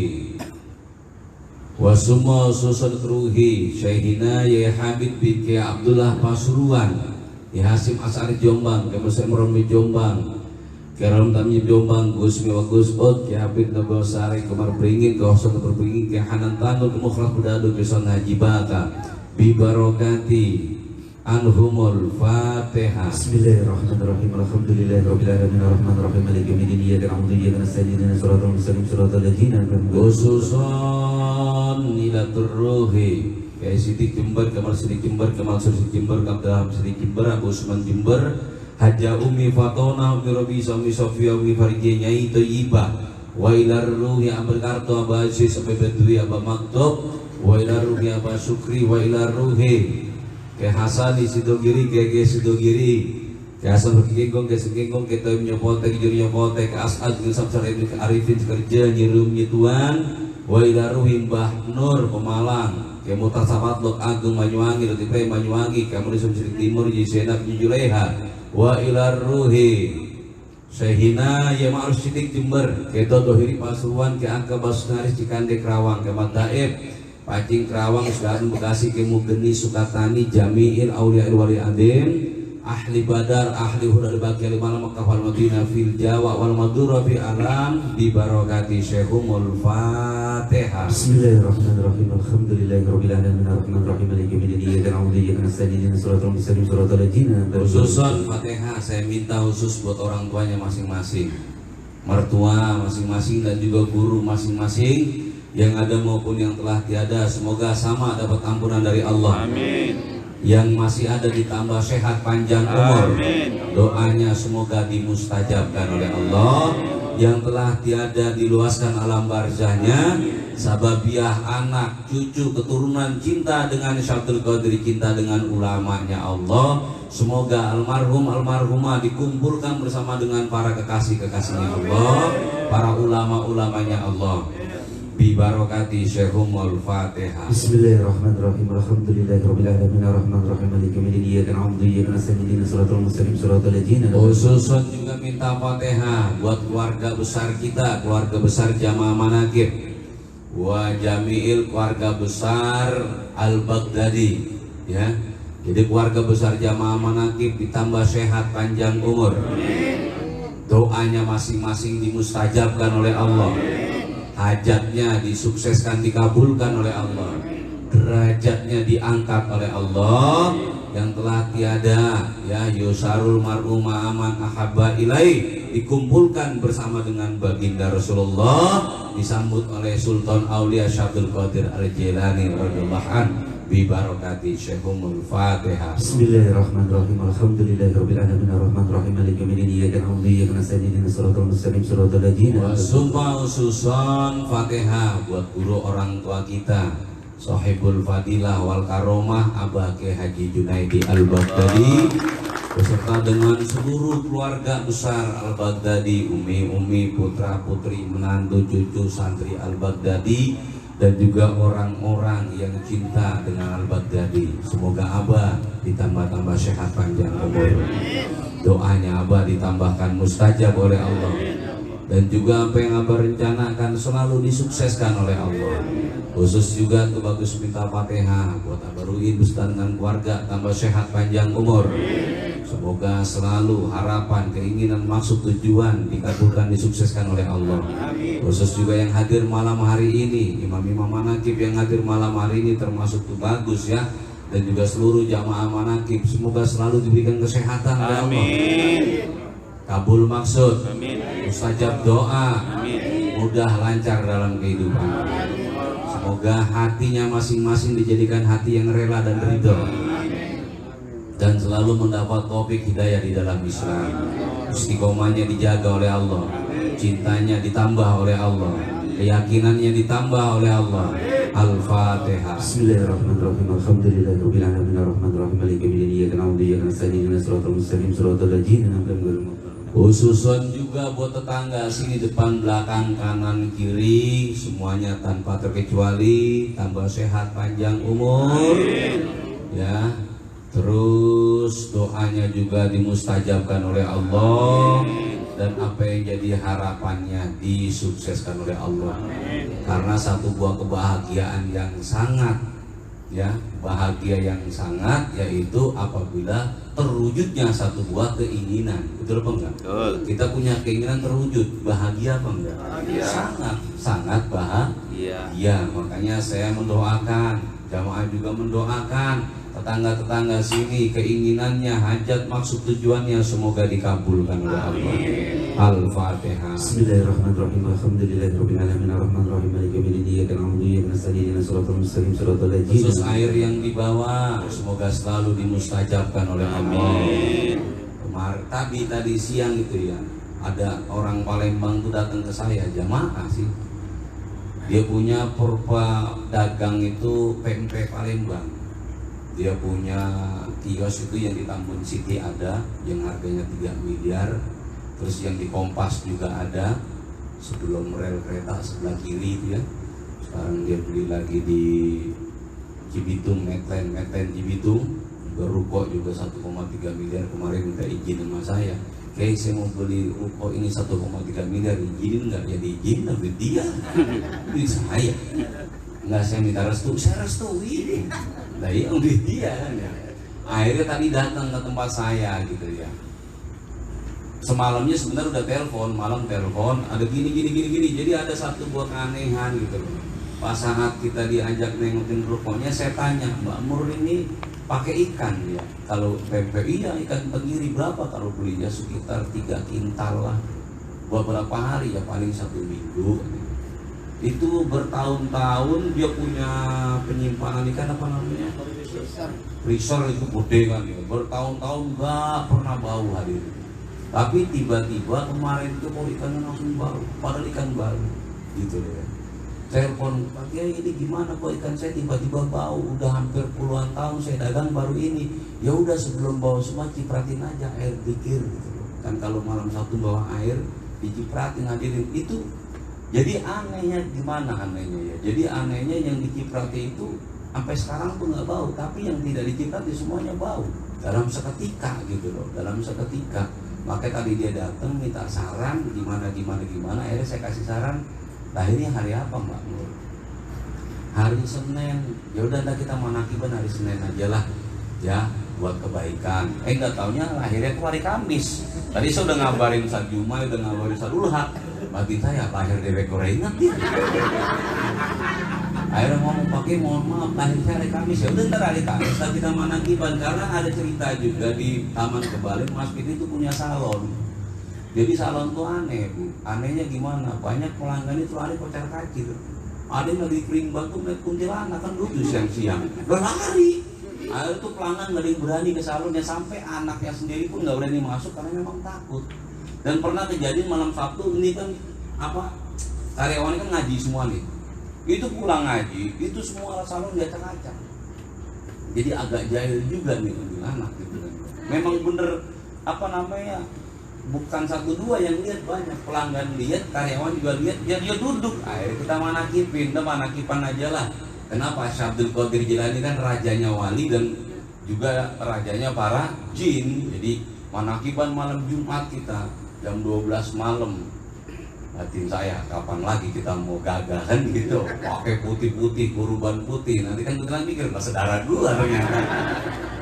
wasuma khususun ruhi Syekhina ya Habib bin Ki Abdullah Pasuruan ya Hasim Asari Jombang, ke Muslim Romi Jombang, ke Ram Tamyi Jombang, Gus Miwa Gus Od, ke Habib Nabi Sari, ke Marberingin, ke Hosan Marberingin, ke Hanan Tanul, ke Mukhlaf Bedadu, ke Son Haji Bata, Bibarokati Anhumul Fatihah. Bismillahirrahmanirrahim. Alhamdulillahirabbil alamin arrahmanirrahim maliki yaumiddin iyyaka na'budu wa iyyaka nasta'in ihdinas siratal mustaqim siratal ladzina an'amta 'alaihim. Khususun ilatul ruhi kayak Siti Jember, Kamal Siti Jember, Kamal Siti Jember, Abdullah Siti Jember, Abu Usman Jember, Haja Umi Fatona, Umi Robi, Umi Sofia, Umi Farjia, Nyai Toyibah, wa ilar ruhi Abel Karto, Abah Aziz, Abah Badui, Abah Maktub, wa ilar ruhi Abah Syukri, wa ilar ruhi ke Hasan di Sidogiri, ke Sidogiri, ke Hasan Berkigong, ke Segengong, ke Toim Nyopotek, Juri Nyopotek, ke As'ad, ke Sabsar Ibn Arifin, kerja, Nyirum Nyituan, wa ilar ruhi Mbah Nur, Pemalang, ke Mutasamat Lok Agung Banyuwangi, Lutipai Banyuwangi, kamu di Sumsiri Timur, Jisenap Juleha, wa ilar ruhi Syekhina ya Ma'ruf Sidik Jember, ke Dodohiri Pasuruan, ke Angka Basunaris Cikande Kerawang, ke Madaib Pacing Kerawang, Sudahan Bekasi, ke Mugeni Sukatani, Jami'in Aulia Wali Adim, Ahli Badar, Ahli Hudar Baki Malam Makkah wal Madinah fil Jawa wal Madura fi alam bi barakati Syekhumul Fatihah. Bismillahirrahmanirrahim. Alhamdulillahirabbil alamin arrahmanirrahim maliki yaumiddin iyyaka na'budu wa iyyaka nasta'in ihdinas siratal mustaqim siratal ladzina an'amta 'alaihim. Khususan Fatihah saya minta khusus buat orang tuanya masing-masing, mertua masing-masing dan juga guru masing-masing yang ada maupun yang telah tiada, semoga sama dapat ampunan dari Allah. Amin. Yang masih ada ditambah sehat panjang umur. Doanya semoga dimustajabkan oleh Allah. Yang telah tiada diluaskan alam barzahnya, sababiah anak, cucu, keturunan cinta dengan Syaikhul Qadir, cinta dengan ulamanya Allah. Semoga almarhum almarhumah dikumpulkan bersama dengan para kekasih-kekasihnya Allah, para ulama-ulamanya Allah. Bi barokati Syekhumul Fatihah. Bismillahirrahmanirrahim. Alhamdulillahirabbil alamin arrahmanirrahim maliki yaumiddin iyyaka na'budu wa iyyaka nasta'in ihdinas siratal mustaqim siratal ladzina an'amta 'alaihim. Khususan juga minta Fatihah buat keluarga besar kita, keluarga besar Jamaah Manaqib wa Jami'il keluarga besar Al-Baghdadi ya. Jadi keluarga besar Jamaah Manaqib ditambah sehat panjang umur. Doanya masing-masing dimustajabkan oleh Allah. Hajatnya disukseskan, dikabulkan oleh Allah, derajatnya diangkat oleh Allah. Yang telah tiada ya yusarul mar'u ma'aman ahabba ilai, dikumpulkan bersama dengan baginda Rasulullah, disambut oleh Sultan Aulia Syabdul Qadir Al-Jilani radhiyallahu anhu bi barakati Syekhumul Fatihah. Bismillahirrahmanirrahim. Alhamdulillahirabbil alamin arrahmanirrahim maliki yaumiddin iyyaka na'budu wa iyyaka nasta'in ihdinas siratal mustaqim siratal ladzina an'amta 'alaihim. Sumpah khususan Fatihah buat guru orang tua kita, Sohibul Fadilah wal Karomah Abah Ki Haji Junaidi Al-Baghdadi beserta dengan seluruh keluarga besar Al-Baghdadi, umi-umi, putra-putri, menantu, cucu, santri Al-Baghdadi, dan juga orang-orang yang cinta dengan Al-Baghdadi. Semoga Abah ditambah-tambah sehat panjang umur. Doanya Abah ditambahkan mustajab oleh Allah. Dan juga apa yang Abah rencanakan selalu disukseskan oleh Allah. Khusus juga tuh bagus minta Fatihah buat Abah Ruin beserta dengan keluarga, tambah sehat panjang umur. Semoga selalu harapan, keinginan, maksud, tujuan dikabulkan, disukseskan oleh Allah. Khusus juga yang hadir malam hari ini, imam-imam manaqib yang hadir malam hari ini termasuk tuh bagus ya. Dan juga seluruh jamaah manaqib, semoga selalu diberikan kesehatan oleh Allah. Kabul maksud, mustajab doa, mudah lancar dalam kehidupan. Semoga hatinya masing-masing dijadikan hati yang rela dan ridho, dan selalu mendapat taufik hidayah di dalam Islam. Istiqomahnya dijaga oleh Allah, cintanya ditambah oleh Allah, keyakinannya ditambah oleh Allah, Al-Fatihah. Bismillahirrahmanirrahim. Alhamdulillahirabbil alamin arrahmanirrahim maliki yaumiddin iyyaka na'budu wa iyyaka nasta'in ihdinas siratal mustaqim siratal ladzina an'amta 'alaihim. Khususan juga buat tetangga sini, depan, belakang, kanan, kiri, semuanya tanpa terkecuali tambah sehat, panjang umur. Ya. Terus doanya juga dimustajabkan oleh Allah, dan apa yang jadi harapannya disukseskan oleh Allah. Karena satu buah kebahagiaan yang sangat, ya, bahagia yang sangat, yaitu apabila terwujudnya satu buah keinginan. Betul apa enggak? Betul. Kita punya keinginan terwujud, bahagia apa enggak? Bahagia. Sangat bahagia. Iya. Makanya saya mendoakan, jamaah juga mendoakan tetangga-tetangga sini, keinginannya, hajat, maksud, tujuannya semoga dikabulkan oleh Allah. Al-Fatihah. Bismillahirrahmanirrahim. Alhamdulillahirabbil alamin arrahmanirrahim maliki yaumiddin iyyaka na'budu wa iyyaka nasta'in ihdinas siratal mustaqim siratal ladzina. Khusus air yang dibawa semoga selalu dimustajabkan oleh Allah. Tadi siang itu ya, ada orang Palembang tuh datang ke saya, jamaah sih. Dia punya perpa dagang itu PMP Palembang. Dia punya kios itu yang di Tambun City ada, yang harganya 3 miliar. Terus yang di Kompas juga ada, sebelum rel kereta sebelah kiri itu ya. Sekarang dia beli lagi di Cibitung, Medland Cibitung, juga ruko juga 1,3 miliar. Kemarin minta izin sama saya, kayak saya mau beli ruko ini 1,3 miliar, izinin nggak? Ya diizinin, tapi dia beli saya nggak, saya minta restu, saya restuin. Nah iya udah dia kan ya. Akhirnya tadi datang ke tempat saya gitu ya. Semalamnya sebenarnya udah malam telepon, ada gini. Jadi ada satu buah keanehan gitu loh. Pas saat kita diajak nengokin rukonya, saya tanya, Mbak Mur ini pakai ikan ya? Kalau pempek iya, ikan tenggiri berapa kalau belinya? Sekitar 3 kintal lah. Buat berapa hari ya? Paling 1 minggu. Itu bertahun-tahun dia punya penyimpanan ikan, apa namanya? Freezer itu gede kan ya. Bertahun-tahun nggak pernah bau hadir. Tapi tiba-tiba kemarin itu kok ikannya langsung bau, padahal ikan baru gitu deh. Telepon, Pak Kiai ini gimana kok ikan saya tiba-tiba bau? Udah hampir puluhan tahun saya dagang baru ini. Ya udah sebelum bawa semua cipratin aja air dikir gitu. Kan kalau malam satu bawa air dicipratin hadirin itu. Jadi anehnya gimana anehnya ya? Jadi anehnya yang diciprati itu sampai sekarang tuh nggak bau, tapi yang tidak diciprati semuanya bau dalam seketika gitu loh, dalam seketika. Makanya tadi dia datang minta saran gimana. Akhirnya saya kasih saran. Lahirnya hari apa Mbak Nur? Hari Senin. Ya udah kita manakiban hari Senin aja lah, ya buat kebaikan. Nggak taunya lahirnya tuh hari Kamis. Tadi saya udah ngabarin Ustaz Juma, udah ngabarin Ustaz Ulhak. Batin saya lahir di rekor ingat ya. Akhirnya ngomong pakai mohon maaf lahir saya hari Kamis. Ya udah ntar hari Kamis kita manakiban, karena ada cerita juga di Taman Kebalen Mas Piti itu punya salon. Jadi salon tuh aneh Bu. Anehnya gimana? Banyak pelanggan itu lari kocar kacir. Ada yang lagi kering batu ngeliat kuntilanak kan lucu siang-siang. Berlari. Akhirnya tuh pelanggan nggak ada yang berani ke salonnya, sampai anaknya sendiri pun nggak berani masuk karena memang takut. Dan pernah kejadian malam Sabtu ini kan karyawannya kan ngaji semua nih. Itu pulang ngaji, itu semua salon diacak-acak. Jadi agak jahil juga nih kuntilanak gitu kan. Memang bener bukan 1-2 yang lihat, banyak pelanggan lihat, karyawan juga lihat, dia duduk. Akhirnya kita manakipan aja lah. Kenapa? Syekh Abdul Qadir Jilani kan rajanya wali dan juga rajanya para jin. Jadi manakiban malam Jumat kita jam 12 malam. Batin saya, kapan lagi kita mau gagal kan gitu, pakai putih-putih, kurban putih. Nanti kan kita mikir bahasa darah dua ternyata.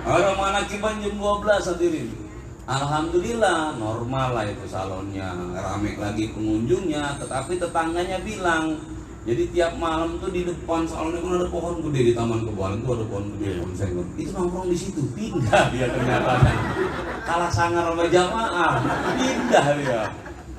Orang manakiban jam 12 hadirin. Alhamdulillah normal lah itu salonnya, rame lagi pengunjungnya. Tetapi tetangganya bilang, jadi tiap malam tuh di depan salonnya kan ada pohon gede di Taman Kebalen tuh, ada pohon gede, pohon sengon. Itu nongkrong di situ, pindah dia ternyata. Kalah sangar sama jamaah, pindah dia.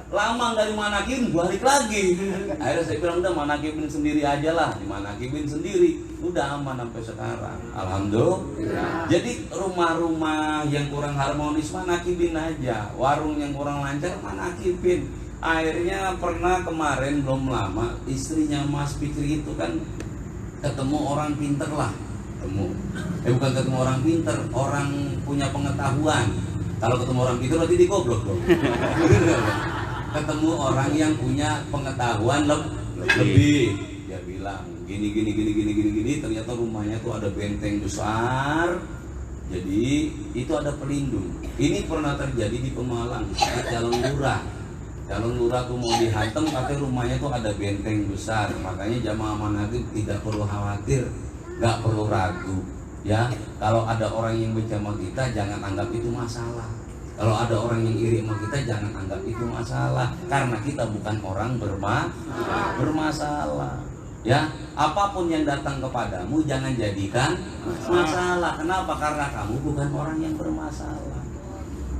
Lama nggak dimanakibin, balik lagi. Akhirnya saya bilang udah manakibin sendiri aja lah, dimanakibin sendiri, udah aman sampai sekarang. Alhamdulillah. Jadi rumah-rumah yang kurang harmonis manakibin aja, warung yang kurang lancar manakibin. Akhirnya pernah kemarin belum lama istrinya Mas Fikri itu kan ketemu orang pinter lah, bukan ketemu orang pinter, orang punya pengetahuan. Kalau ketemu orang pinter berarti digoblok dong. Ketemu orang yang punya pengetahuan lebih, dia bilang gini, ternyata rumahnya tuh ada benteng besar, jadi itu ada pelindung. Ini pernah terjadi di Pemalang, saat calon lurah tuh mau dihantam, tapi rumahnya tuh ada benteng besar. Makanya jamaah manaqib tidak perlu khawatir, nggak perlu ragu, ya. Kalau ada orang yang benci sama kita, jangan anggap itu masalah. Kalau ada orang yang iri sama kita, jangan anggap itu masalah, karena kita bukan orang bermasalah. Ya, apapun yang datang kepadamu jangan jadikan masalah. Kenapa? Karena kamu bukan orang yang bermasalah.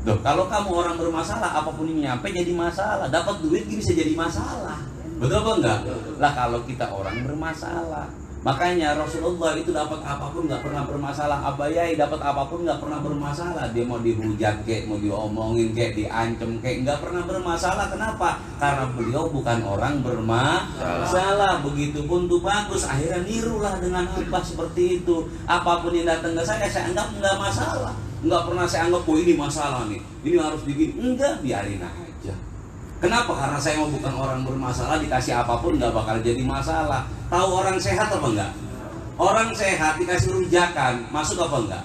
Loh, kalau kamu orang bermasalah, apapun yang nyampe jadi masalah. Dapat duit bisa jadi masalah. Betul apa enggak? Lah kalau kita orang bermasalah, makanya Rasulullah itu dapat apapun nggak pernah bermasalah. Abayai dapat apapun nggak pernah bermasalah. Dia mau dihujat kek, mau diomongin kek, diancem kek, nggak pernah bermasalah. Kenapa? Karena beliau bukan orang bermasalah. Begitupun tuh bagus. Akhirnya nirulah dengan Abah seperti itu. Apapun yang datang ke saya anggap nggak masalah. Nggak pernah saya anggap, oh ini masalah nih, ini harus bikin. Enggak, biarin aja. Kenapa? Karena saya mau bukan orang bermasalah, dikasih apapun nggak bakal jadi masalah. Tahu orang sehat apa enggak? Orang sehat dikasih rujakan, masuk apa enggak?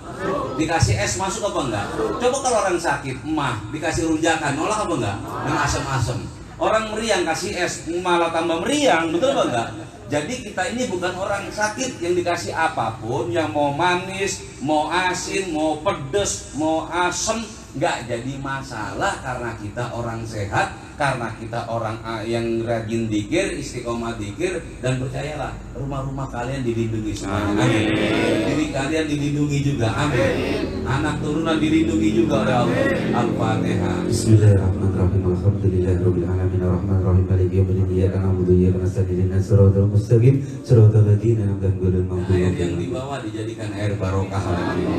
Dikasih es, masuk apa enggak? Coba kalau orang sakit, emah, dikasih rujakan, nolak apa enggak? Yang asem-asem. Orang meriang kasih es, malah tambah meriang, betul apa enggak? Jadi kita ini bukan orang sakit yang dikasih apapun, yang mau manis, mau asin, mau pedes, mau asem, nggak jadi masalah karena kita orang sehat, karena kita orang yang rajin dzikir, istiqomah dzikir, dan percayalah rumah-rumah kalian dilindungi semuanya. Amin. Diri kalian dilindungi juga. Amin. Anak turunan dilindungi juga oleh Allah. Al-Fatihah. Bismillahirrahmanirrahim. Alhamdulillahirabbil alamin arrahmanirrahim maliki yaumiddin iyyaka na'budu wa iyyaka nasta'in ihdinas siratal mustaqim siratal ladzina an'amta 'alaihim air yang dibawa dijadikan air barokah oleh Allah.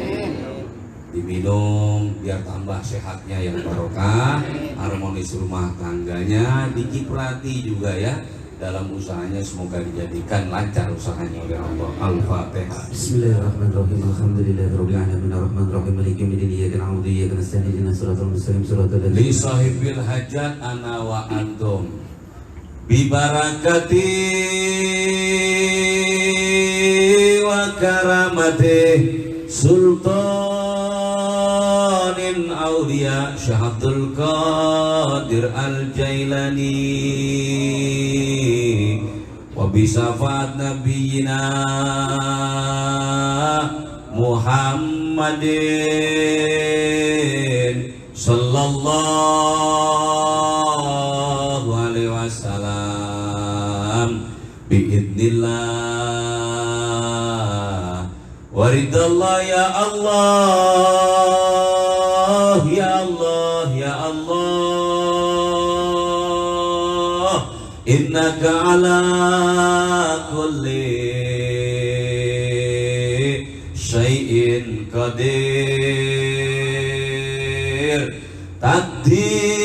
Diminum biar tambah sehatnya yang barokah, harmonis rumah tangganya, dikiprati juga ya dalam usahanya, semoga dijadikan lancar usahanya oleh Allah. Al-Fatihah. Bismillahirrahmanirrahim. Alhamdulillahirabbil alamin arrahmanirrahim maliki yaumiddin iyyaka na'budu wa iyyaka nasta'in ihdinas siratal mustaqim siratal ladzina li sahibil hajat ana wa antum bi barakati wa karamati sultanin auliya Syahadul Qadir Al-Jailani wa bisafat nabiyina Muhammadin sallallahu alaihi wasallam biidznillah waridallah ya Allah ya Allah ya Allah innaka ala kulli syai'in qadir taqdi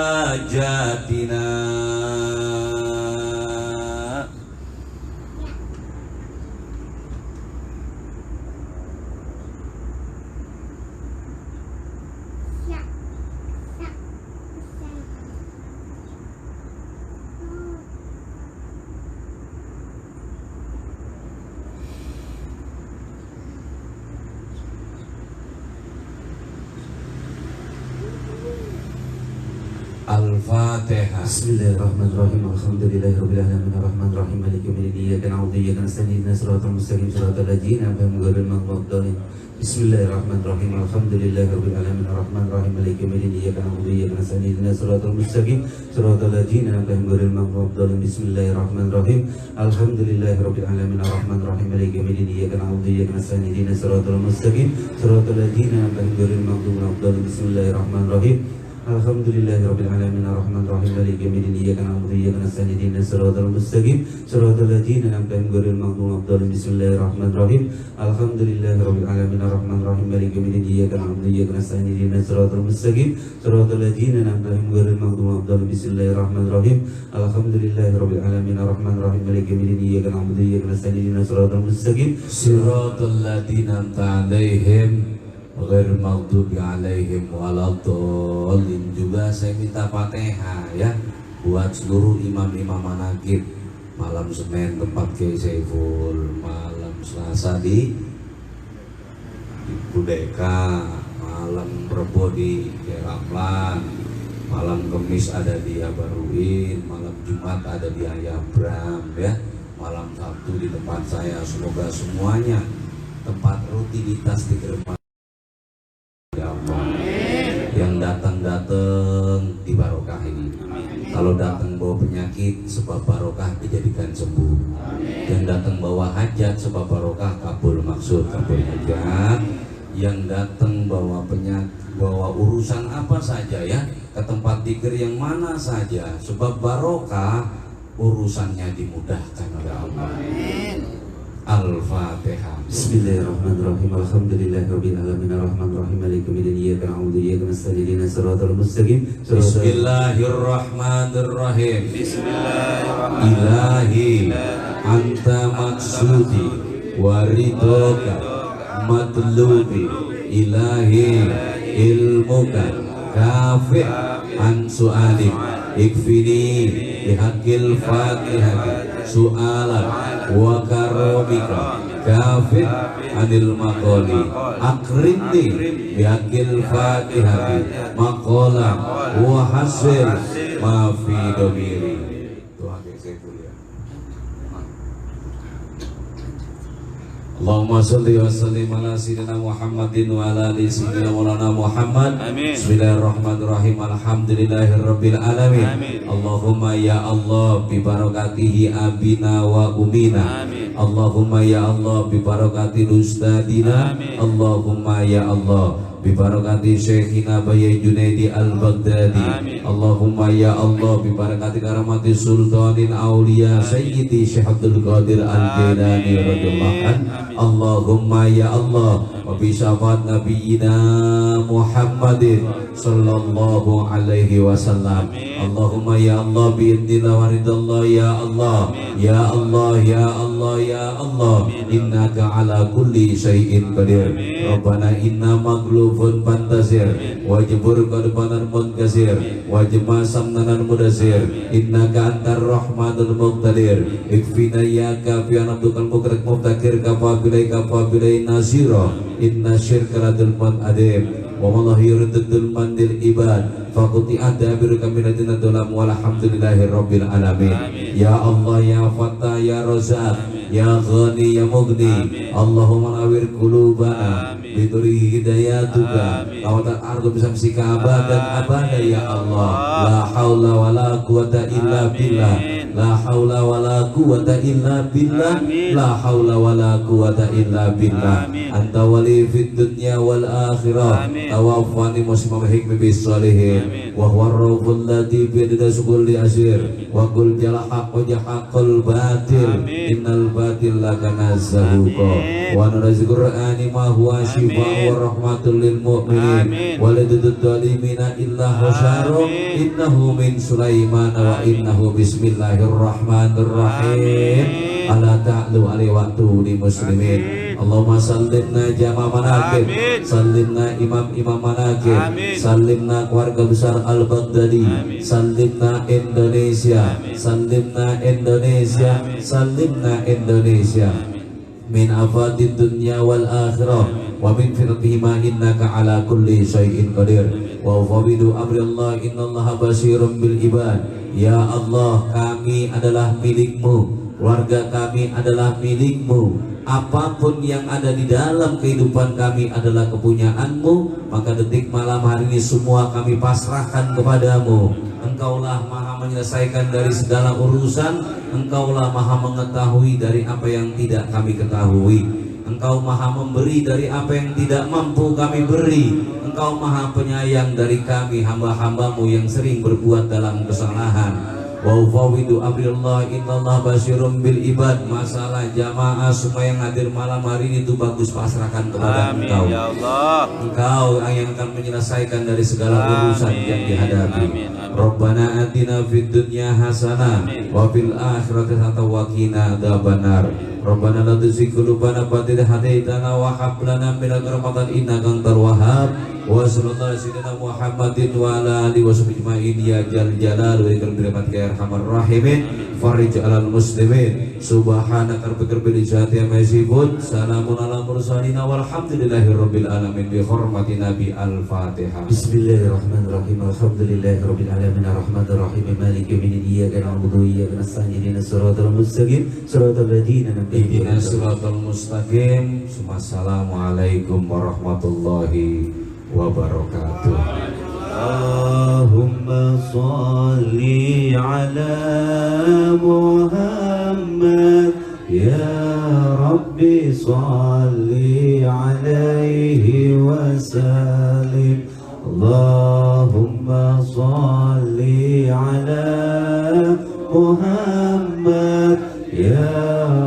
hajatina. Al-Fatihah. Bismillahirrahmanirrahim. Alhamdulillahirabbil alamin arrahmanirrahim maliki yaumiddin iyyaka na'budu wa iyyaka nasta'in ihdinas siratal mustaqim siratal ladzina an'amta 'alaihim ghairil maghdubi 'alaihim. Bismillahirrahmanirrahim. Alhamdulillahirabbil alamin arrahmanirrahim maliki yaumiddin iyyaka na'budu wa iyyaka nasta'in ihdinas siratal mustaqim siratal ladzina an'amta 'alaihim ghairil maghdubi 'alaihim. Bismillahirrahmanirrahim. Alhamdulillahirabbil alamin arrahmanirrahim maliki yaumiddin iyyaka na'budu wa iyyaka nasta'in ihdinas siratal mustaqim siratal ladzina an'amta 'alaihim ghairil maghdubi 'alaihim. Bismillahirrahmanirrahim. Alhamdulillahirabbil alamin arrahmanir rahim maliki yaumiddin iyyaka na'budu wa iyyaka nasta'in ihdinas siratal mustaqim siratal ladzina an'amta 'alaihim ghairil maghdubi 'alaihim bismillahirrahmanirrahim Alhamdulillahirabbil alamin arrahmanir rahim maliki yaumiddin iyyaka na'budu wa iyyaka nasta'in ihdinas siratal mustaqim siratal ladzina an'amta 'alaihim ghairil maghdubi 'alaihim bismillahirrahmanirrahim Alhamdulillahirabbil alamin arrahmanir rahim maliki yaumiddin iyyaka na'budu wa iyyaka nasta'in ihdinas siratal mustaqim siratal ladzina an'amta 'alaihim ghairil maghdubi 'alaihim waladdallin. Juga saya minta Fatihah ya buat seluruh imam-imam manaqib. Malam Senin tempat Kiai Saiful, malam Selasa di Budeka, malam Rebo di Ramlan, malam Kamis ada di Abaruin, malam Jumat ada di Ayabram ya, malam Sabtu di tempat saya. Semoga semuanya tempat rutinitas di Gerbang ya Allah. Yang datang dibarokahi. Kalau datang bawa penyakit sebab barokah dijadikan sembuh. Yang datang bawa hajat sebab barokah kabul maksud kabul hajat. Yang datang bawa penyakit, bawa urusan apa saja ya, ke tempat dzikir yang mana saja sebab barokah urusannya dimudahkan oleh Allah. Al-Fatihah. Bismillahirrahmanirrahim. Alhamdulillahirabbil alamin arrahmanir rahim maliki yaumiddin iyyaka na'budu wa iyyaka nasta'in ihdinas siratal mustaqim. Bismillahirrahmanirrahim. Ilahi anta maksudi waridoka matlubi ilahi ilmuka kafi' an su'alim ikfini bihaqil fatihati su'alan wa karomika kafir anil maqali akrimni bihaqil fatihati maqalan wa hasil ma fi domiri. Tuhan yang saya mulia, Allahumma sholli wa sallim ala sayyidina Muhammadin wa ala ali sayyidina Maulana Muhammad. Bismillahirrahmanirrahim. Alhamdulillahirabbil alamin. Allahumma ya Allah bi barakatihi abina wa umina. Allahumma ya Allah bi barakati ustadina. Allahumma ya Allah bi barakati Syekhina Bayyai Junaidi Al-Baghdadi. Allahumma ya Allah bi barakati karamati Sultanin Aulia Sayyidi Syekh Abdul Qadir Al-Jailani radhiyallahu anhu. Allahumma ya Allah wa bi syafaat Nabiyina Muhammadin sallallahu alaihi wasallam. Allahumma ya Allah bi idnillah wa ridallah ya Allah ya Allah ya Allah ya Allah innaka ala kulli syai'in qadir. Rabbana inna maghlubun fantasir wajbur qadbanan munkasir wajma samnanan mudasir innaka antar rahmanul muqtadir ikfina ya kafian abdukal mukrik mubtakir kafabilai kafabilai nasira inna syirka ladul man adim wa mallahi yuridul mandil ibad faquti adabir kaminatina dolam walhamdulillahi rabbil alamin. Ya Allah ya Fattah ya Razak ya Ghani ya Mughni. Allahumma nawir qulubana bituri hidayatuka kawatan ardu bisa mesika abadan abada ya Allah. La haula wala quwata illa billah la haula wala quwata illa billah la haula wala quwata illa billah anta wali fid dunya wal akhirah tawaffani musliman hikmi bis salihin wa huwa ar-rabbul ladzi bi yadihi kulli asir wa qul jala haqq jahaqul batil innal batil la kana zahuqa wa narzil qur'ani ma huwa shifaa'un wa rahmatul lil mu'minin wa la tudzalimina illa husyara innahu min sulaiman wa innahu bismillahirrahmanirrahim. Ala ta'lu alaihi waktu di muslimin. Allahumma sallimna jama manaqib, sallimna imam-imam manaqib, sallimna keluarga besar Al-Baghdadi, sallimna Indonesia, sallimna Indonesia, sallimna Indonesia min afadid dunya wal akhirah wa min fitnatihima innaka ala kulli syai'in qadir wa fawidu amri Allah innallaha basirun bil ibad. Ya Allah, kami adalah milikmu, keluarga kami adalah milikmu, apapun yang ada di dalam kehidupan kami adalah kepunyaanmu, maka detik malam hari ini semua kami pasrahkan kepadamu. Engkaulah maha menyelesaikan dari segala urusan, engkaulah maha mengetahui dari apa yang tidak kami ketahui, engkau maha memberi dari apa yang tidak mampu kami beri, Engkau maha penyayang dari kami hamba-hambamu yang sering berbuat dalam kesalahan. Wa ufawidu amrillah innallah basyirum bil ibad. Masalah jamaah semua yang hadir malam hari ini itu bagus pasrahkan kepada Amin Engkau. ya Allah. Engkau yang akan menyelesaikan dari segala urusan yang dihadapi. Amin, amin. Rabbana atina fid dunya hasanah wa fil akhirati hasanah wa qina adzabannar. Rabbana la tuzigh qulubana ba'da idh hadaitana wa hab lana min ladunka rahmatan innaka antal wahhab. Wa sallallahu alaihi wasallam Muhammadin wa ala alihi washabihi ajmain ya jal jalal wa ikram bi rahmatika ya arhamar rahimin. Farij alal muslimin subhanaka rabbil izzati amma yasifun salamun alal mursalin walhamdulillahi rabbil alamin bi hurmati nabi al-fatihah. Bismillahirrahmanirrahim. Alhamdulillahirabbil alamin arrahmanir rahim maliki yaumiddin iyyaka na'budu wa iyyaka nasta'in ihdinas siratal mustaqim siratal ladzina an'amta Ihdinas siratal mustaqim. Assalamualaikum warahmatullahi wabarakatuh. Allahumma salli ala Muhammad ya Rabbi salli alaihi wasallim. Allahumma salli ala Muhammad ya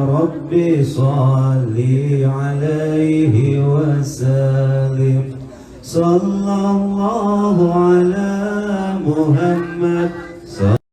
Rabbi salli alaihi wasallim. Sallallahu ala Muhammad